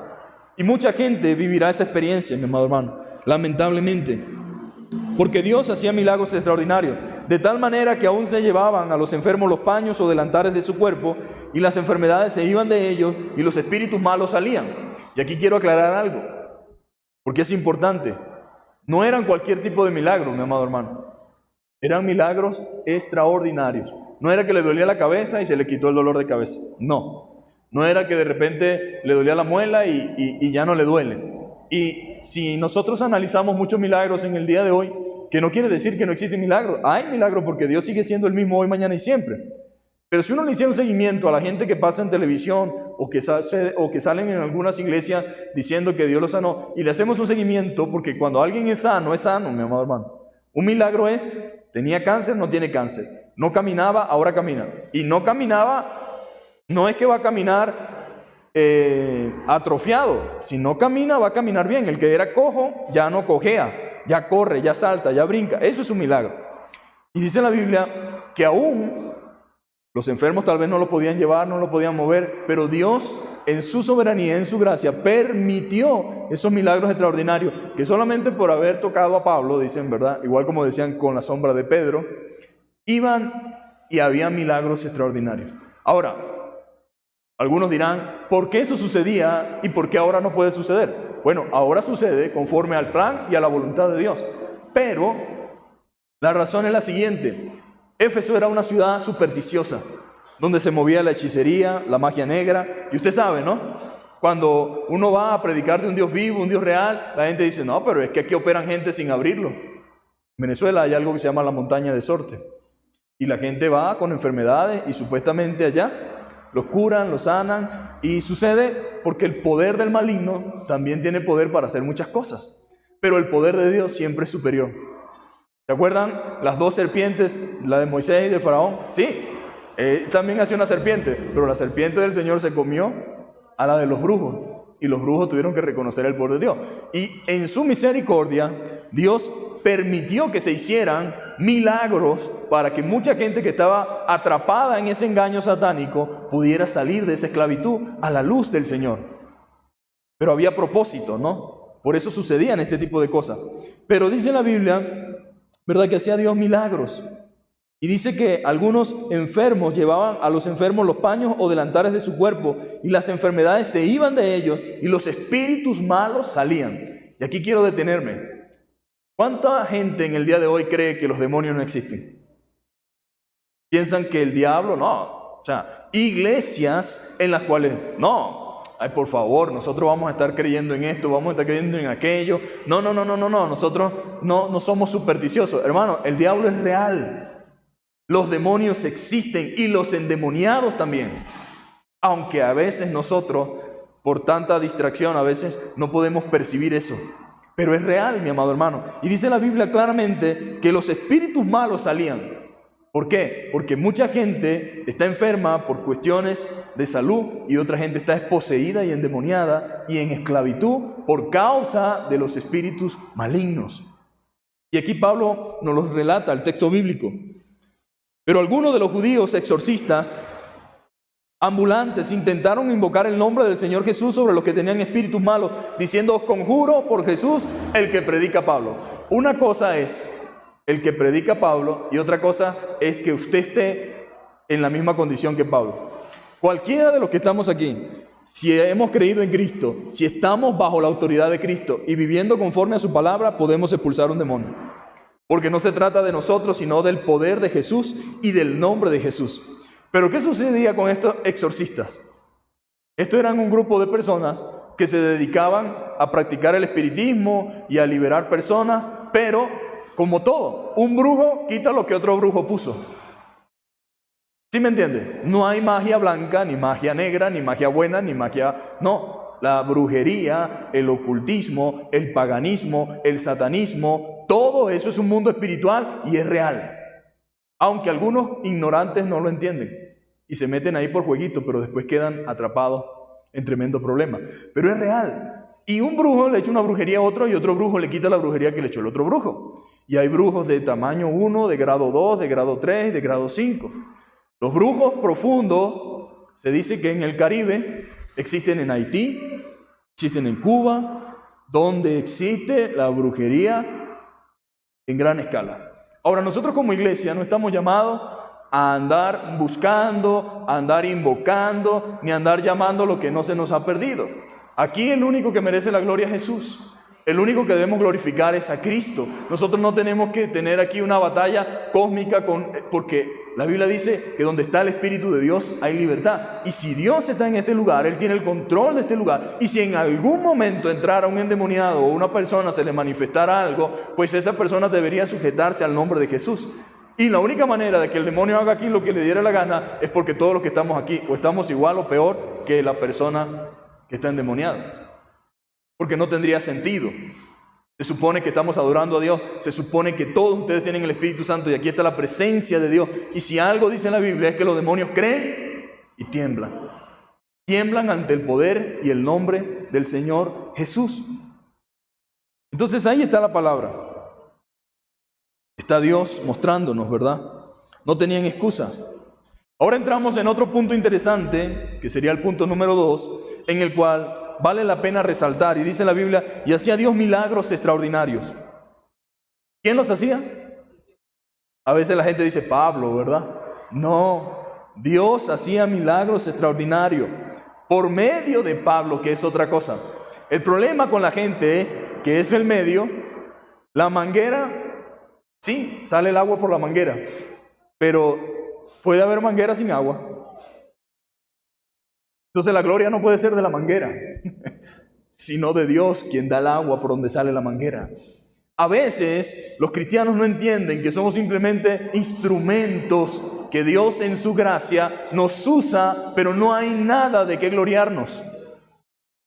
Speaker 1: Y mucha gente vivirá esa experiencia, mi amado hermano, lamentablemente. Porque Dios hacía milagros extraordinarios, de tal manera que aún se llevaban a los enfermos los paños o delantares de su cuerpo, y las enfermedades se iban de ellos, y los espíritus malos salían. Y aquí quiero aclarar algo, porque es importante. No eran cualquier tipo de milagro, mi amado hermano. Eran milagros extraordinarios. No era que le dolía la cabeza y se le quitó el dolor de cabeza. No era que de repente le dolía la muela y ya no le duele. Y si nosotros analizamos muchos milagros en el día de hoy, que no quiere decir que no existen milagros. Hay milagros porque Dios sigue siendo el mismo hoy, mañana y siempre. Pero si uno le hiciera un seguimiento a la gente que pasa en televisión o que salen en algunas iglesias diciendo que Dios los sanó, y le hacemos un seguimiento, porque cuando alguien es sano, mi amado hermano. Un milagro es, tenía cáncer, no tiene cáncer. No caminaba, ahora camina. Y no caminaba, no es que va a caminar atrofiado. Si no camina, va a caminar bien. El que era cojo, ya no cojea, ya corre, ya salta, ya brinca. Eso es un milagro. Y dice la Biblia que aún los enfermos tal vez no lo podían llevar, no lo podían mover, pero Dios en su soberanía, en su gracia, permitió esos milagros extraordinarios, que solamente por haber tocado a Pablo, dicen, ¿verdad? Igual como decían con la sombra de Pedro, iban y había milagros extraordinarios. Ahora, algunos dirán, ¿por qué eso sucedía y por qué ahora no puede suceder? Bueno, ahora sucede conforme al plan y a la voluntad de Dios, pero la razón es la siguiente. Éfeso era una ciudad supersticiosa, donde se movía la hechicería, la magia negra, y usted sabe, ¿no? Cuando uno va a predicar de un Dios vivo, un Dios real, la gente dice, no, pero es que aquí operan gente sin abrirlo. En Venezuela hay algo que se llama la montaña de Sorte, y la gente va con enfermedades y supuestamente allá los curan, los sanan, y sucede porque el poder del maligno también tiene poder para hacer muchas cosas, pero el poder de Dios siempre es superior. ¿Se acuerdan las dos serpientes, la de Moisés y de Faraón? Sí, también hacía una serpiente, pero la serpiente del Señor se comió a la de los brujos, y los brujos tuvieron que reconocer el poder de Dios. Y en su misericordia, Dios permitió que se hicieran milagros para que mucha gente que estaba atrapada en ese engaño satánico pudiera salir de esa esclavitud a la luz del Señor. Pero había propósito, ¿no? Por eso sucedían este tipo de cosas. Pero dice la Biblia, ¿verdad?, que hacía Dios milagros. Y dice que algunos enfermos llevaban a los enfermos los paños o delantares de su cuerpo, y las enfermedades se iban de ellos, y los espíritus malos salían. Y aquí quiero detenerme. ¿Cuánta gente en el día de hoy cree que los demonios no existen? Piensan que el diablo, no. O sea, iglesias en las cuales, no. Ay, por favor, nosotros vamos a estar creyendo en esto, vamos a estar creyendo en aquello. No. Nosotros no somos supersticiosos. Hermano, el diablo es real. Los demonios existen y los endemoniados también. Aunque a veces nosotros, por tanta distracción, a veces no podemos percibir eso. Pero es real, mi amado hermano. Y dice la Biblia claramente que los espíritus malos salían. ¿Por qué? Porque mucha gente está enferma por cuestiones de salud y otra gente está poseída y endemoniada y en esclavitud por causa de los espíritus malignos. Y aquí Pablo nos los relata, el texto bíblico. Pero algunos de los judíos exorcistas ambulantes intentaron invocar el nombre del Señor Jesús sobre los que tenían espíritus malos, diciendo: os conjuro por Jesús, el que predica Pablo. Una cosa es el que predica Pablo y otra cosa es que usted esté en la misma condición que Pablo. Cualquiera de los que estamos aquí, Si hemos creído en Cristo, si estamos bajo la autoridad de Cristo y viviendo conforme a su palabra, podemos expulsar un demonio. Porque no se trata de nosotros, sino del poder de Jesús y del nombre de Jesús. Pero ¿qué sucedía con estos exorcistas? Estos eran un grupo de personas que se dedicaban a practicar el espiritismo y a liberar personas, pero como todo, un brujo quita lo que otro brujo puso. ¿Sí me entiende? No hay magia blanca, ni magia negra, ni magia buena, ni magia... No, la brujería, el ocultismo, el paganismo, el satanismo, todo eso es un mundo espiritual y es real. Aunque algunos ignorantes no lo entienden y se meten ahí por jueguito, pero después quedan atrapados en tremendo problema. Pero es real. Y un brujo le echa una brujería a otro y otro brujo le quita la brujería que le echó el otro brujo. Y hay brujos de tamaño 1, de grado 2, de grado 3 y de grado 5. Los brujos profundos, se dice que en el Caribe existen en Haití, existen en Cuba, donde existe la brujería en gran escala. Ahora, nosotros como iglesia no estamos llamados a andar buscando, a andar invocando, ni a andar llamando lo que no se nos ha perdido. Aquí el único que merece la gloria es Jesús. El único que debemos glorificar es a Cristo. Nosotros no tenemos que tener aquí una batalla cósmica porque la Biblia dice que donde está el Espíritu de Dios hay libertad. Y si Dios está en este lugar, Él tiene el control de este lugar. Y si en algún momento entrara un endemoniado o una persona se le manifestara algo, pues esa persona debería sujetarse al nombre de Jesús. Y la única manera de que el demonio haga aquí lo que le diera la gana es porque todos los que estamos aquí o estamos igual o peor que la persona que está endemoniada. Porque no tendría sentido. Se supone que estamos adorando a Dios, se supone que todos ustedes tienen el Espíritu Santo y aquí está la presencia de Dios. Y si algo dice la Biblia es que los demonios creen y tiemblan. Tiemblan ante el poder y el nombre del Señor Jesús. Entonces ahí está la palabra. Está Dios mostrándonos, ¿verdad? No tenían excusas. Ahora entramos en otro punto interesante, que sería el punto número 2, en el cual vale la pena resaltar, y dice la Biblia, y hacía Dios milagros extraordinarios. ¿Quién los hacía? A veces la gente dice Pablo, ¿verdad? No, Dios hacía milagros extraordinarios por medio de Pablo, que es otra cosa. El problema con la gente es que es el medio, la manguera, sí, sale el agua por la manguera, pero puede haber manguera sin agua. Entonces la gloria no puede ser de la manguera, sino de Dios, quien da el agua por donde sale la manguera. A veces los cristianos no entienden que somos simplemente instrumentos que Dios en su gracia nos usa, pero no hay nada de qué gloriarnos.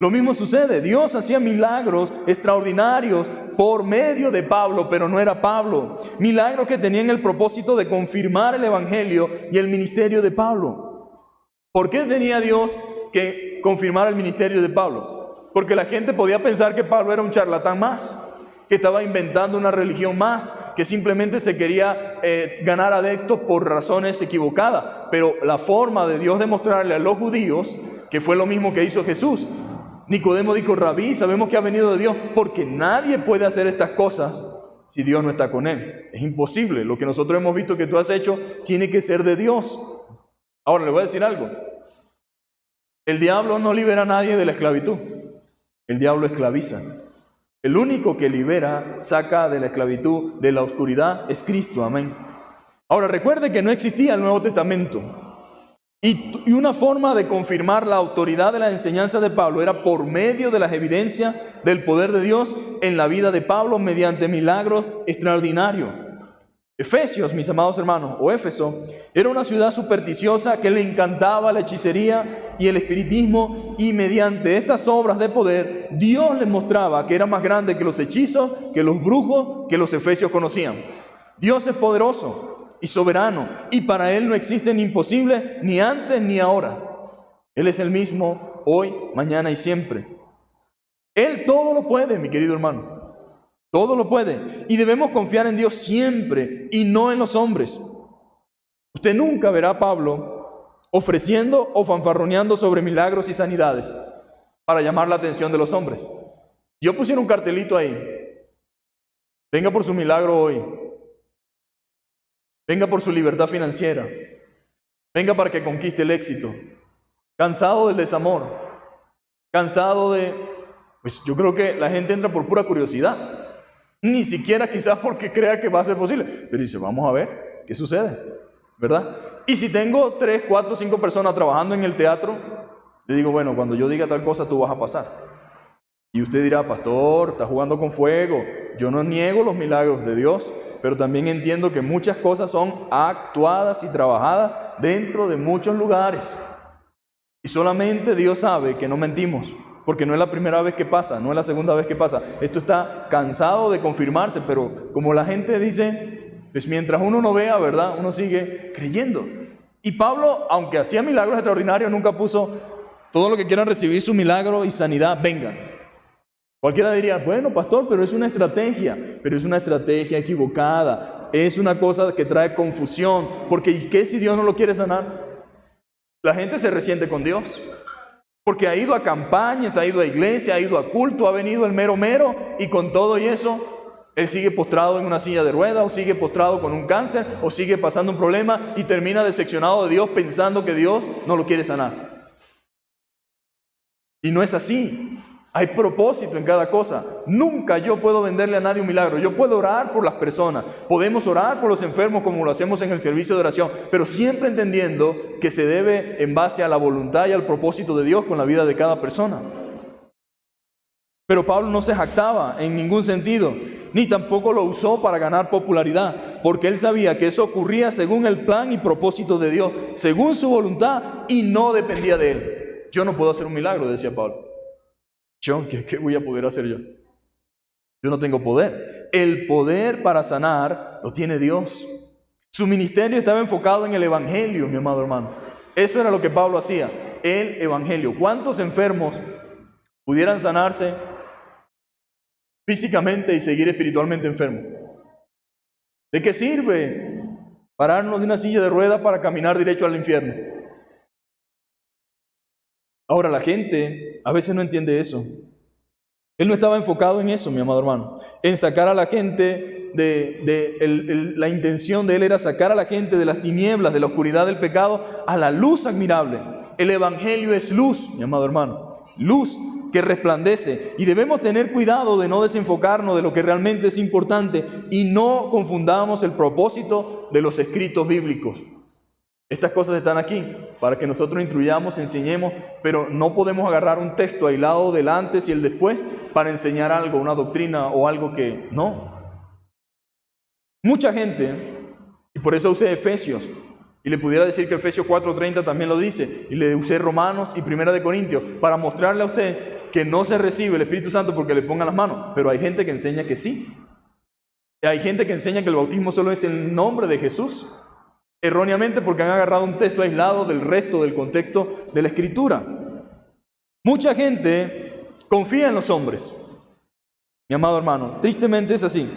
Speaker 1: Lo mismo sucede, Dios hacía milagros extraordinarios por medio de Pablo, pero no era Pablo. Milagros que tenían el propósito de confirmar el evangelio y el ministerio de Pablo. ¿Por qué tenía Dios que confirmar el ministerio de Pablo? Porque la gente podía pensar que Pablo era un charlatán más, que estaba inventando una religión más, que simplemente se quería ganar adeptos por razones equivocadas. Pero la forma de Dios demostrarle a los judíos, que fue lo mismo que hizo Jesús. Nicodemo dijo, Rabí, sabemos que ha venido de Dios, porque nadie puede hacer estas cosas si Dios no está con él. Es imposible. Lo que nosotros hemos visto que tú has hecho tiene que ser de Dios. Ahora le voy a decir algo. El diablo no libera a nadie de la esclavitud. El diablo esclaviza. El único que libera, saca de la esclavitud, de la oscuridad, es Cristo. Amén. Ahora recuerde que no existía el Nuevo Testamento. Y una forma de confirmar la autoridad de la enseñanza de Pablo era por medio de las evidencias del poder de Dios en la vida de Pablo mediante milagros extraordinarios. Efesios, mis amados hermanos, o Éfeso, era una ciudad supersticiosa que le encantaba la hechicería y el espiritismo, y mediante estas obras de poder Dios les mostraba que era más grande que los hechizos, que los brujos, que los efesios conocían. Dios es poderoso y soberano, y para Él no existen imposibles ni antes ni ahora. Él es el mismo hoy, mañana y siempre. Él todo lo puede, mi querido hermano. Todo lo puede. Y debemos confiar en Dios siempre y no en los hombres. Usted nunca verá a Pablo ofreciendo o fanfarroneando sobre milagros y sanidades para llamar la atención de los hombres. Si yo pusiera un cartelito ahí, venga por su milagro hoy, venga por su libertad financiera, venga para que conquiste el éxito, cansado del desamor, cansado de, pues yo creo que la gente entra por pura curiosidad. Ni siquiera quizás porque crea que va a ser posible. Pero dice, vamos a ver qué sucede, ¿verdad? Y si tengo 3, 4, 5 personas trabajando en el teatro, le digo, bueno, cuando yo diga tal cosa, tú vas a pasar. Y usted dirá, pastor, está jugando con fuego. Yo no niego los milagros de Dios, pero también entiendo que muchas cosas son actuadas y trabajadas dentro de muchos lugares. Y solamente Dios sabe que no mentimos, porque no es la primera vez que pasa, no es la segunda vez que pasa. Esto está cansado de confirmarse, pero como la gente dice, pues mientras uno no vea, ¿verdad? Uno sigue creyendo. Y Pablo, aunque hacía milagros extraordinarios, nunca puso, todo lo que quieran recibir su milagro y sanidad, vengan. Cualquiera diría, bueno, pastor, pero es una estrategia equivocada. Es una cosa que trae confusión, porque ¿qué si Dios no lo quiere sanar? La gente se resiente con Dios, porque ha ido a campañas, ha ido a iglesia, ha ido a culto, ha venido el mero mero, y con todo y eso, él sigue postrado en una silla de ruedas, o sigue postrado con un cáncer, o sigue pasando un problema, y termina decepcionado de Dios pensando que Dios no lo quiere sanar. Y no es así. Hay propósito en cada cosa. Nunca yo puedo venderle a nadie un milagro. Yo puedo orar por las personas. Podemos orar por los enfermos como lo hacemos en el servicio de oración. Pero siempre entendiendo que se debe en base a la voluntad y al propósito de Dios con la vida de cada persona. Pero Pablo no se jactaba en ningún sentido, ni tampoco lo usó para ganar popularidad, porque él sabía que eso ocurría según el plan y propósito de Dios, según su voluntad, y no dependía de él. Yo no puedo hacer un milagro, decía Pablo. ¿Qué voy a poder hacer yo? Yo no tengo poder. El poder para sanar lo tiene Dios. Su ministerio estaba enfocado en el evangelio, mi amado hermano. Eso era lo que Pablo hacía, el evangelio. ¿Cuántos enfermos pudieran sanarse físicamente y seguir espiritualmente enfermos? ¿De qué sirve pararnos de una silla de ruedas para caminar derecho al infierno? Ahora la gente a veces no entiende eso. Él no estaba enfocado en eso, mi amado hermano, en sacar a la gente la intención de él era sacar a la gente de las tinieblas, de la oscuridad del pecado, a la luz admirable. El evangelio es luz, mi amado hermano, luz que resplandece, y debemos tener cuidado de no desenfocarnos de lo que realmente es importante y no confundamos el propósito de los escritos bíblicos. Estas cosas están aquí para que nosotros instruyamos, enseñemos, pero no podemos agarrar un texto aislado del antes y el después para enseñar algo, una doctrina o algo que no. Mucha gente, y por eso usé Efesios, y le pudiera decir que Efesios 4:30 también lo dice, y le usé Romanos y 1 de Corintios, para mostrarle a usted que no se recibe el Espíritu Santo porque le pongan las manos, pero hay gente que enseña que sí. Hay gente que enseña que el bautismo solo es el nombre de Jesús. Erróneamente porque han agarrado un texto aislado del resto del contexto de la Escritura. Mucha gente confía en los hombres, mi amado hermano, tristemente es así.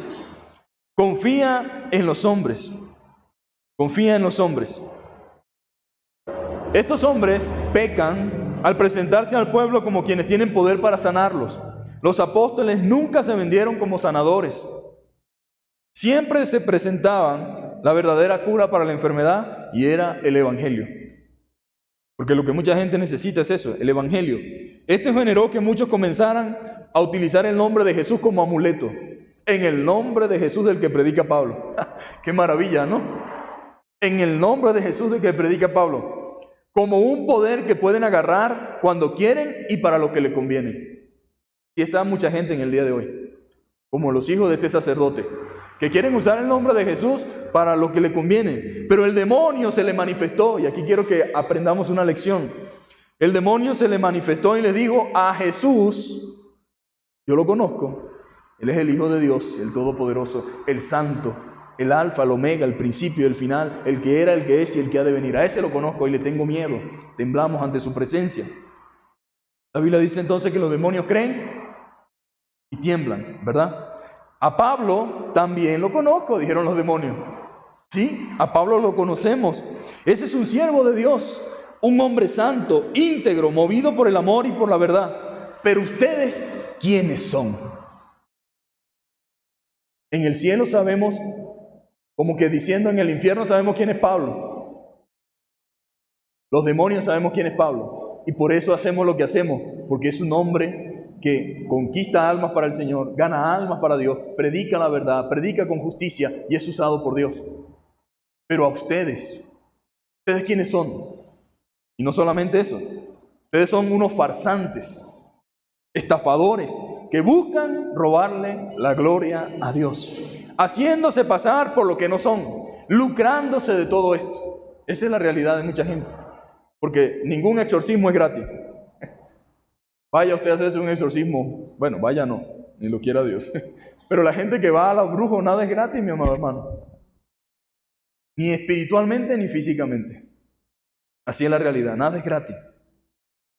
Speaker 1: Confía en los hombres, confía en los hombres. Estos hombres pecan al presentarse al pueblo como quienes tienen poder para sanarlos. Los apóstoles nunca se vendieron como sanadores. Siempre se presentaban la verdadera cura para la enfermedad y era el evangelio. Porque lo que mucha gente necesita es eso, el evangelio. Esto generó que muchos comenzaran a utilizar el nombre de Jesús como amuleto. En el nombre de Jesús del que predica Pablo. ¡Qué maravilla!, ¿no? En el nombre de Jesús del que predica Pablo. Como un poder que pueden agarrar cuando quieren y para lo que les conviene. Y está mucha gente en el día de hoy, como los hijos de este sacerdote, que quieren usar el nombre de Jesús para lo que le conviene. Pero el demonio se le manifestó, y aquí quiero que aprendamos una lección. El demonio se le manifestó y le dijo a Jesús, yo lo conozco, Él es el Hijo de Dios, el Todopoderoso, el Santo, el Alfa, el Omega, el principio y el final, el que era, el que es y el que ha de venir. A ese lo conozco y le tengo miedo, temblamos ante su presencia. La Biblia dice entonces que los demonios creen y tiemblan, ¿verdad? A Pablo también lo conozco, dijeron los demonios. Sí, a Pablo lo conocemos. Ese es un siervo de Dios, un hombre santo, íntegro, movido por el amor y por la verdad. Pero ustedes, ¿quiénes son? En el cielo sabemos, como que diciendo en el infierno sabemos quién es Pablo. Los demonios sabemos quién es Pablo. Y por eso hacemos lo que hacemos. porque es un hombre que conquista almas para el Señor, gana almas para Dios, predica la verdad, predica con justicia y es usado por Dios. Pero a ustedes, ¿ustedes quiénes son? Y no solamente eso, ustedes son unos farsantes, estafadores, que buscan robarle la gloria a Dios, haciéndose pasar por lo que no son, lucrándose de todo esto. Esa es la realidad de mucha gente, porque ningún exorcismo es gratis. Vaya usted a hacerse un exorcismo, bueno, vaya no, ni lo quiera Dios. Pero la gente que va a los brujos, nada es gratis, mi amado hermano. Ni espiritualmente ni físicamente. Así es la realidad, nada es gratis.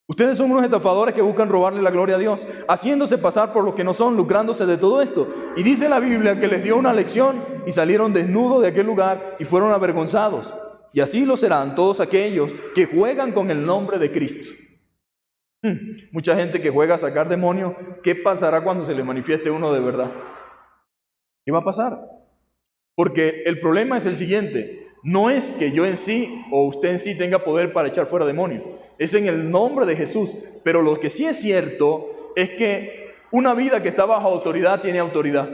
Speaker 1: Ustedes son unos estafadores que buscan robarle la gloria a Dios, haciéndose pasar por lo que no son, lucrándose de todo esto. Y dice la Biblia que les dio una lección y salieron desnudos de aquel lugar y fueron avergonzados. Y así lo serán todos aquellos que juegan con el nombre de Cristo. Mucha gente que juega a sacar demonios, ¿qué pasará cuando se le manifieste uno de verdad? ¿Qué va a pasar? Porque el problema es el siguiente, no es que yo en sí o usted en sí tenga poder para echar fuera demonios, es en el nombre de Jesús. Pero lo que sí es cierto es que una vida que está bajo autoridad tiene autoridad.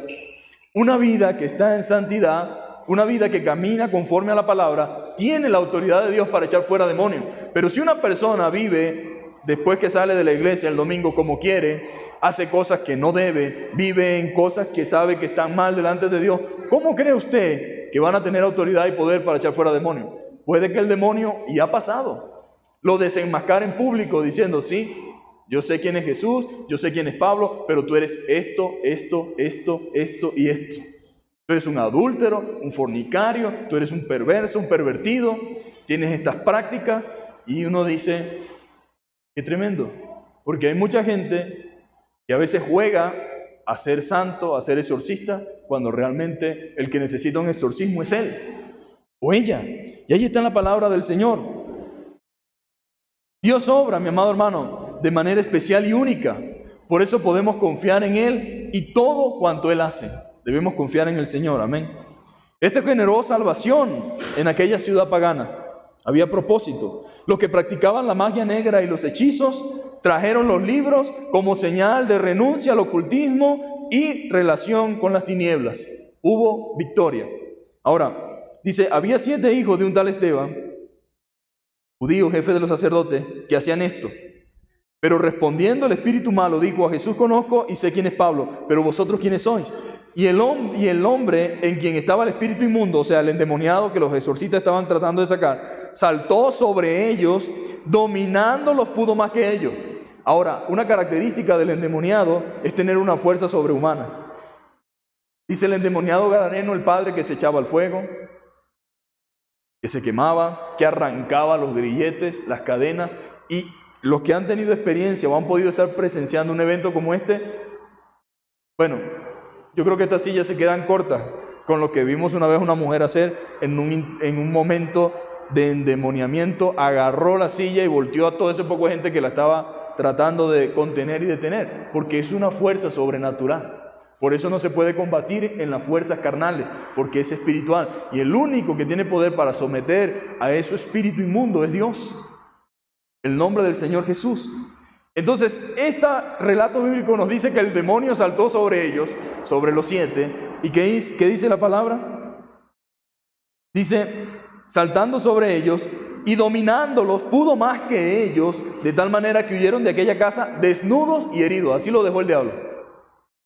Speaker 1: Una vida que está en santidad, una vida que camina conforme a la palabra, tiene la autoridad de Dios para echar fuera demonios. Pero si una persona vive después que sale de la iglesia el domingo como quiere, hace cosas que no debe, vive en cosas que sabe que están mal delante de Dios, ¿cómo cree usted que van a tener autoridad y poder para echar fuera demonios? Puede que el demonio, y ha pasado, lo desenmascara en público diciendo, sí, yo sé quién es Jesús, yo sé quién es Pablo, pero tú eres esto y esto. Tú eres un adúltero, un fornicario, tú eres un perverso, un pervertido, tienes estas prácticas, y uno dice, qué tremendo, porque hay mucha gente que a veces juega a ser santo, a ser exorcista, cuando realmente el que necesita un exorcismo es él o ella. Y ahí está la palabra del Señor. Dios obra, mi amado hermano, de manera especial y única. Por eso podemos confiar en Él y todo cuanto Él hace. Debemos confiar en el Señor, amén. Este generó salvación en aquella ciudad pagana. Había propósito. Los que practicaban la magia negra y los hechizos trajeron los libros como señal de renuncia al ocultismo y relación con las tinieblas. Hubo victoria. Ahora, dice, había 7 hijos de un tal Esteban, judío, jefe de los sacerdotes, que hacían esto. Pero respondiendo el espíritu malo, dijo, a Jesús conozco y sé quién es Pablo, pero vosotros quiénes sois. Y el hombre en quien estaba el espíritu inmundo, o sea, el endemoniado que los exorcistas estaban tratando de sacar, saltó sobre ellos, dominándolos pudo más que ellos. Ahora, una característica del endemoniado es tener una fuerza sobrehumana. Dice el endemoniado gadareno, el padre que se echaba al fuego, que se quemaba, que arrancaba los grilletes, las cadenas. Y los que han tenido experiencia o han podido estar presenciando un evento como este, bueno, yo creo que estas sillas se quedan cortas con lo que vimos una vez una mujer hacer en un momento de endemoniamiento. Agarró la silla y volteó a todo ese poco de gente que la estaba tratando de contener y detener, porque es una fuerza sobrenatural. Por eso no se puede combatir en las fuerzas carnales, porque es espiritual. Y el único que tiene poder para someter a ese espíritu inmundo es Dios. El nombre del Señor Jesús. Entonces, este relato bíblico nos dice que el demonio saltó sobre ellos, sobre los 7. ¿Y qué dice la palabra? Dice, saltando sobre ellos y dominándolos, pudo más que ellos, de tal manera que huyeron de aquella casa desnudos y heridos. Así lo dejó el diablo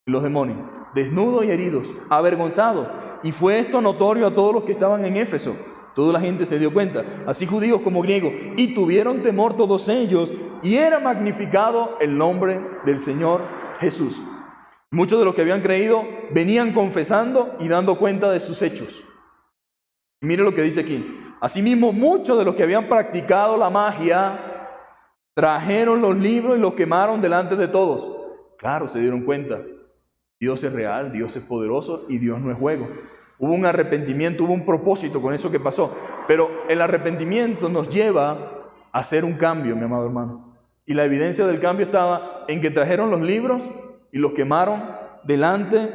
Speaker 1: y los demonios, desnudos y heridos, avergonzados. Y fue esto notorio a todos los que estaban en Éfeso. Toda la gente se dio cuenta, así judíos como griegos, y tuvieron temor todos ellos, y era magnificado el nombre del Señor Jesús. Muchos de los que habían creído venían confesando y dando cuenta de sus hechos. Y mire lo que dice aquí. Asimismo, muchos de los que habían practicado la magia trajeron los libros y los quemaron delante de todos. Claro, se dieron cuenta. Dios es real, Dios es poderoso y Dios no es juego. Hubo un arrepentimiento, hubo un propósito con eso que pasó. Pero el arrepentimiento nos lleva a hacer un cambio, mi amado hermano. Y la evidencia del cambio estaba en que trajeron los libros y los quemaron delante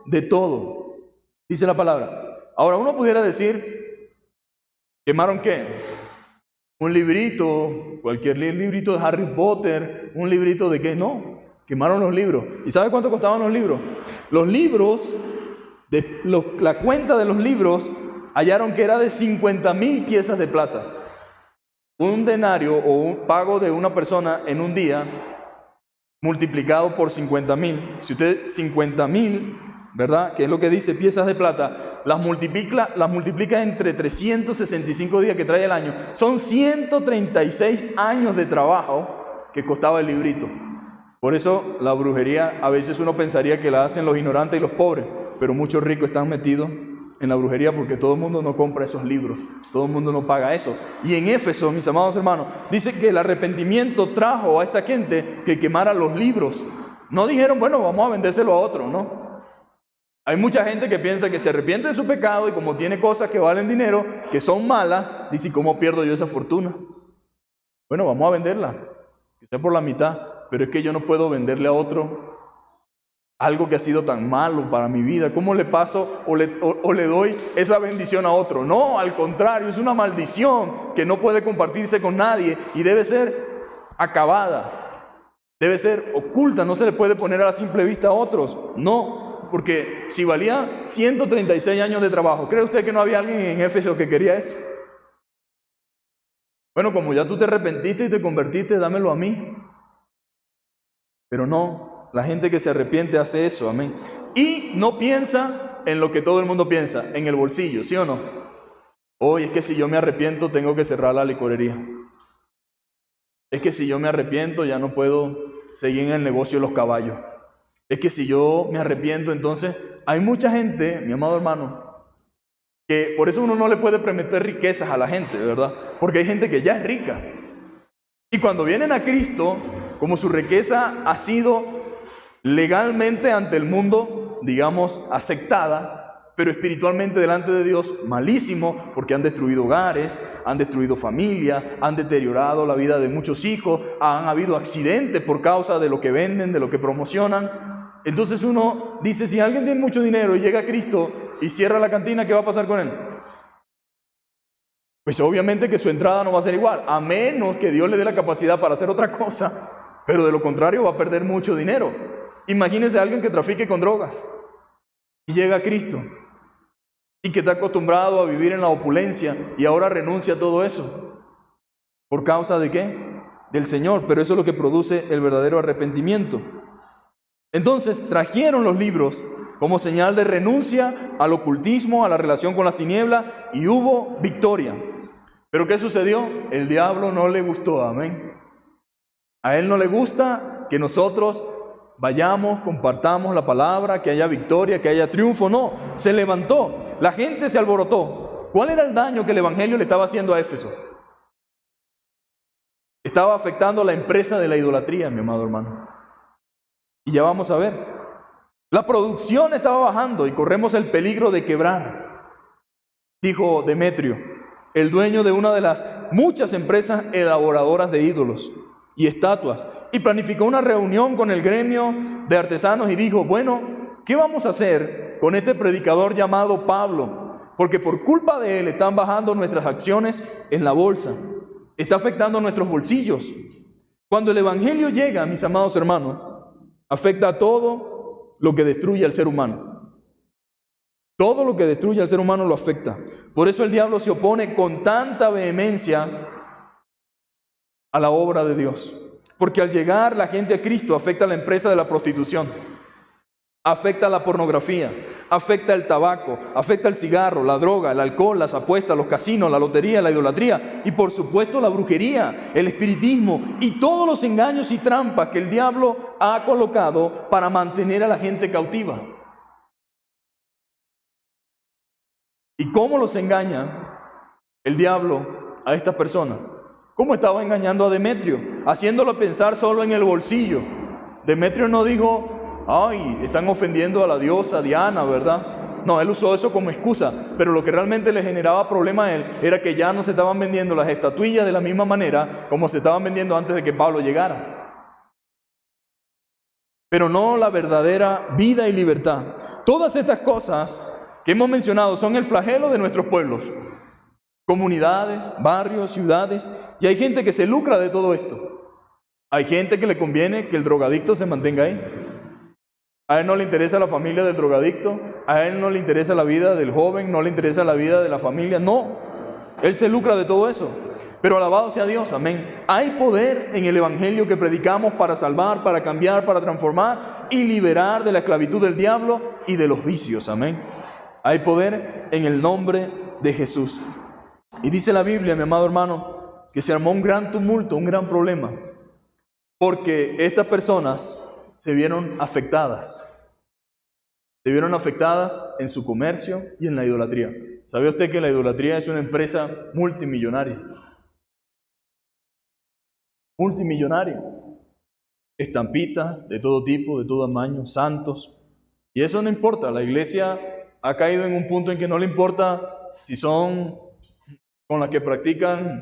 Speaker 1: de todo. Dice la palabra. Ahora, uno pudiera decir, ¿quemaron qué? un librito, cualquier librito de Harry Potter, un librito de qué, no, quemaron los libros. ¿Y sabe cuánto costaban los libros? Los libros, la cuenta de los libros, hallaron que era de 50,000 piezas de plata. Un denario o un pago de una persona en un día, multiplicado por 50,000. Si usted 50,000, ¿verdad? Que es lo que dice piezas de plata, las multiplica entre 365 días que trae el año. Son 136 años de trabajo que costaba el librito. Por eso la brujería, a veces uno pensaría que la hacen los ignorantes y los pobres, pero muchos ricos están metidos en la brujería porque todo el mundo no compra esos libros, todo el mundo no paga eso. Y en Éfeso, mis amados hermanos, dice que el arrepentimiento trajo a esta gente que quemara los libros. No dijeron, bueno, vamos a vendérselo a otro, ¿no? Hay mucha gente que piensa que se arrepiente de su pecado y como tiene cosas que valen dinero, que son malas, dice, ¿cómo pierdo yo esa fortuna? Bueno, vamos a venderla, que sea por la mitad, pero es que yo no puedo venderle a otro algo que ha sido tan malo para mi vida. ¿Cómo le paso o le doy esa bendición a otro? No, al contrario, es una maldición que no puede compartirse con nadie y debe ser acabada, debe ser oculta, no se le puede poner a la simple vista a otros. No, porque si valía 136 años de trabajo, ¿cree usted que no había alguien en Éfeso que quería eso? Bueno, como ya tú te arrepentiste y te convertiste, dámelo a mí. Pero no. La gente que se arrepiente hace eso, amén. Y no piensa en lo que todo el mundo piensa, en el bolsillo, ¿sí o no? Hoy es que si yo me arrepiento tengo que cerrar la licorería. Es que si yo me arrepiento ya no puedo seguir en el negocio de los caballos. Es que si yo me arrepiento entonces, hay mucha gente, mi amado hermano, que por eso uno no le puede prometer riquezas a la gente, ¿verdad? Porque hay gente que ya es rica. Y cuando vienen a Cristo, como su riqueza ha sido legalmente ante el mundo, digamos, aceptada, pero espiritualmente delante de Dios, malísimo, porque han destruido hogares, han destruido familias, han deteriorado la vida de muchos hijos, han habido accidentes por causa de lo que venden, de lo que promocionan. Entonces uno dice, si alguien tiene mucho dinero y llega a Cristo y cierra la cantina, ¿qué va a pasar con él? Pues obviamente que su entrada no va a ser igual, a menos que Dios le dé la capacidad para hacer otra cosa, pero de lo contrario va a perder mucho dinero. Imagínense a alguien que trafique con drogas y llega a Cristo y que está acostumbrado a vivir en la opulencia y ahora renuncia a todo eso. ¿Por causa de qué? Del Señor, pero eso es lo que produce el verdadero arrepentimiento. Entonces trajeron los libros como señal de renuncia al ocultismo, a la relación con las tinieblas, y hubo victoria. ¿Pero qué sucedió? El diablo no le gustó, amén. A él no le gusta que nosotros vayamos, compartamos la palabra, que haya victoria, que haya triunfo. No, se levantó, la gente se alborotó. ¿Cuál era el daño que el Evangelio le estaba haciendo a Éfeso? Estaba afectando a la empresa de la idolatría, mi amado hermano. Y ya vamos a ver. La producción estaba bajando y corremos el peligro de quebrar, dijo Demetrio, el dueño de una de las muchas empresas elaboradoras de ídolos y estatuas, y planificó una reunión con el gremio de artesanos y dijo, bueno, ¿qué vamos a hacer con este predicador llamado Pablo? Porque por culpa de él están bajando nuestras acciones en la bolsa, está afectando nuestros bolsillos. Cuando el Evangelio llega, mis amados hermanos, afecta a todo lo que destruye al ser humano. Todo lo que destruye al ser humano lo afecta. Por eso el diablo se opone con tanta vehemencia a la obra de Dios. Porque al llegar la gente a Cristo afecta a la empresa de la prostitución, afecta a la pornografía, afecta el tabaco, afecta el cigarro, la droga, el alcohol, las apuestas, los casinos, la lotería, la idolatría y por supuesto la brujería, el espiritismo y todos los engaños y trampas que el diablo ha colocado para mantener a la gente cautiva. ¿Y cómo los engaña el diablo a estas personas? ¿Cómo estaba engañando a Demetrio? Haciéndolo pensar solo en el bolsillo. Demetrio no dijo, ay, están ofendiendo a la diosa Diana, ¿verdad? No, él usó eso como excusa, pero lo que realmente le generaba problema a él era que ya no se estaban vendiendo las estatuillas de la misma manera como se estaban vendiendo antes de que Pablo llegara. Pero no la verdadera vida y libertad. Todas estas cosas que hemos mencionado son el flagelo de nuestros pueblos. comunidades, barrios, ciudades, y hay gente que se lucra de todo esto. Hay gente que le conviene que el drogadicto se mantenga ahí. A él no le interesa la familia del drogadicto, a él no le interesa la vida del joven, no le interesa la vida de la familia, no. Él se lucra de todo eso. Pero alabado sea Dios, amén. Hay poder en el evangelio que predicamos para salvar, para cambiar, para transformar y liberar de la esclavitud del diablo y de los vicios, amén. Hay poder en el nombre de Jesús. Y dice la Biblia, mi amado hermano, que se armó un gran tumulto, un gran problema, porque estas personas se vieron afectadas. Se vieron afectadas en su comercio y en la idolatría. ¿Sabía usted que la idolatría es una empresa multimillonaria? Multimillonaria. Estampitas de todo tipo, de todo tamaño, santos. Y eso no importa. La iglesia ha caído en un punto en que no le importa si son con las que practican,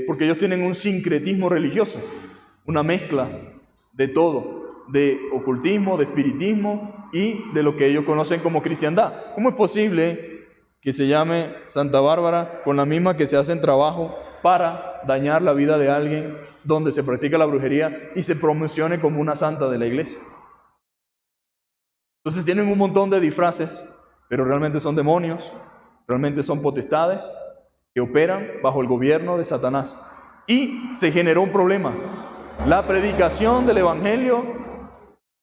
Speaker 1: porque ellos tienen un sincretismo religioso, una mezcla de todo, de ocultismo, de espiritismo y de lo que ellos conocen como cristiandad. ¿Cómo es posible que se llame Santa Bárbara con la misma que se hacen trabajo para dañar la vida de alguien donde se practica la brujería y se promocione como una santa de la iglesia? Entonces tienen un montón de disfraces, pero realmente son demonios, realmente son potestades que operan bajo el gobierno de Satanás. Y se generó un problema. La predicación del evangelio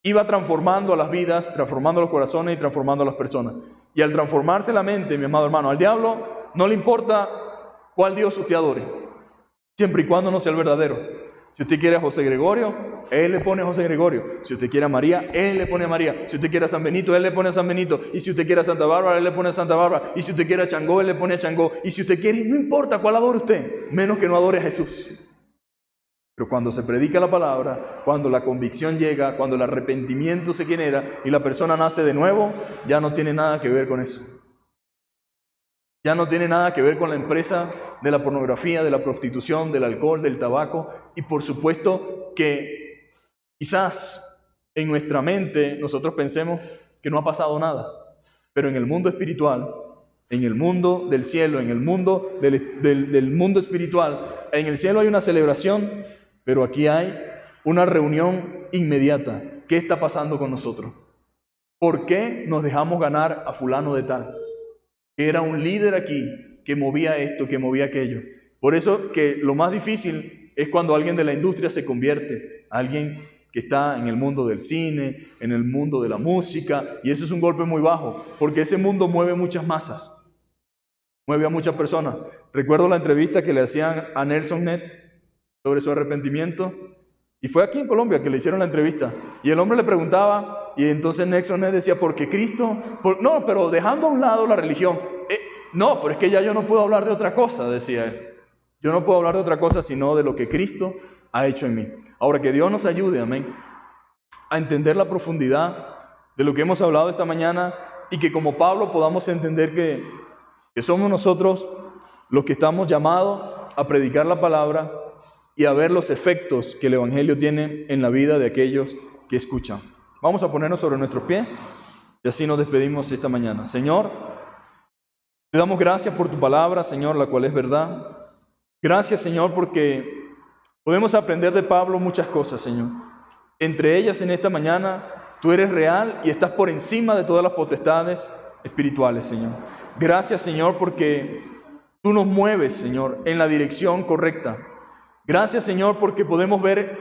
Speaker 1: iba transformando a las vidas, transformando los corazones y transformando a las personas. Y al transformarse la mente, mi amado hermano, al diablo no le importa cuál Dios usted adore, siempre y cuando no sea el verdadero. Si usted quiere a José Gregorio, él le pone a José Gregorio. Si usted quiere a María, él le pone a María. Si usted quiere a San Benito, él le pone a San Benito. Y si usted quiere a Santa Bárbara, él le pone a Santa Bárbara. Y si usted quiere a Changó, él le pone a Changó. Y si usted quiere, no importa cuál adore usted, menos que no adore a Jesús. Pero cuando se predica la palabra, cuando la convicción llega, cuando el arrepentimiento se genera y la persona nace de nuevo, ya no tiene nada que ver con eso. Ya no tiene nada que ver con la empresa de la pornografía, de la prostitución, del alcohol, del tabaco. Y por supuesto que quizás en nuestra mente nosotros pensemos que no ha pasado nada. Pero en el mundo espiritual, en el mundo del cielo, en el mundo del mundo espiritual, en el cielo hay una celebración, pero aquí hay una reunión inmediata. ¿Qué está pasando con nosotros? ¿Por qué nos dejamos ganar a fulano de tal? Que era un líder aquí, que movía esto, que movía aquello. Por eso que lo más difícil es cuando alguien de la industria se convierte, alguien que está en el mundo del cine, en el mundo de la música, y eso es un golpe muy bajo, porque ese mundo mueve muchas masas, mueve a muchas personas. Recuerdo la entrevista que le hacían a Nelson Ned sobre su arrepentimiento, y fue aquí en Colombia que le hicieron la entrevista, y el hombre le preguntaba, y entonces Nelson Ned decía, ¿por qué Cristo? No, pero dejando a un lado la religión, no, pero es que ya yo no puedo hablar de otra cosa, decía él. Yo no puedo hablar de otra cosa sino de lo que Cristo ha hecho en mí. Ahora, que Dios nos ayude, amén, a entender la profundidad de lo que hemos hablado esta mañana y que como Pablo podamos entender que somos nosotros los que estamos llamados a predicar la palabra y a ver los efectos que el Evangelio tiene en la vida de aquellos que escuchan. Vamos a ponernos sobre nuestros pies y así nos despedimos esta mañana. Señor, te damos gracias por tu palabra, Señor, la cual es verdad. Gracias, Señor, porque podemos aprender de Pablo muchas cosas, Señor. Entre ellas, en esta mañana, tú eres real y estás por encima de todas las potestades espirituales, Señor. Gracias, Señor, porque tú nos mueves, Señor, en la dirección correcta. Gracias, Señor, porque podemos ver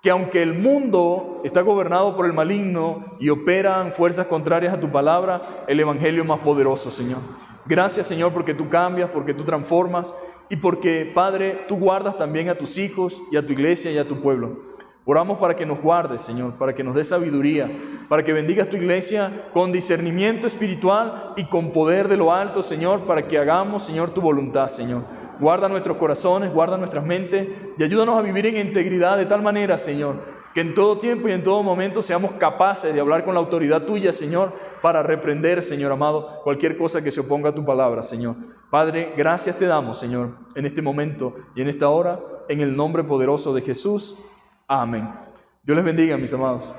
Speaker 1: que aunque el mundo está gobernado por el maligno y operan fuerzas contrarias a tu palabra, el Evangelio es más poderoso, Señor. Gracias, Señor, porque tú cambias, porque tú transformas y porque, Padre, tú guardas también a tus hijos y a tu iglesia y a tu pueblo. Oramos para que nos guardes, Señor, para que nos des sabiduría, para que bendigas tu iglesia con discernimiento espiritual y con poder de lo alto, Señor, para que hagamos, Señor, tu voluntad, Señor. Guarda nuestros corazones, guarda nuestras mentes y ayúdanos a vivir en integridad de tal manera, Señor, que en todo tiempo y en todo momento seamos capaces de hablar con la autoridad tuya, Señor, para reprender, Señor amado, cualquier cosa que se oponga a tu palabra, Señor. Padre, gracias te damos, Señor, en este momento y en esta hora, en el nombre poderoso de Jesús. Amén. Dios les bendiga, mis amados.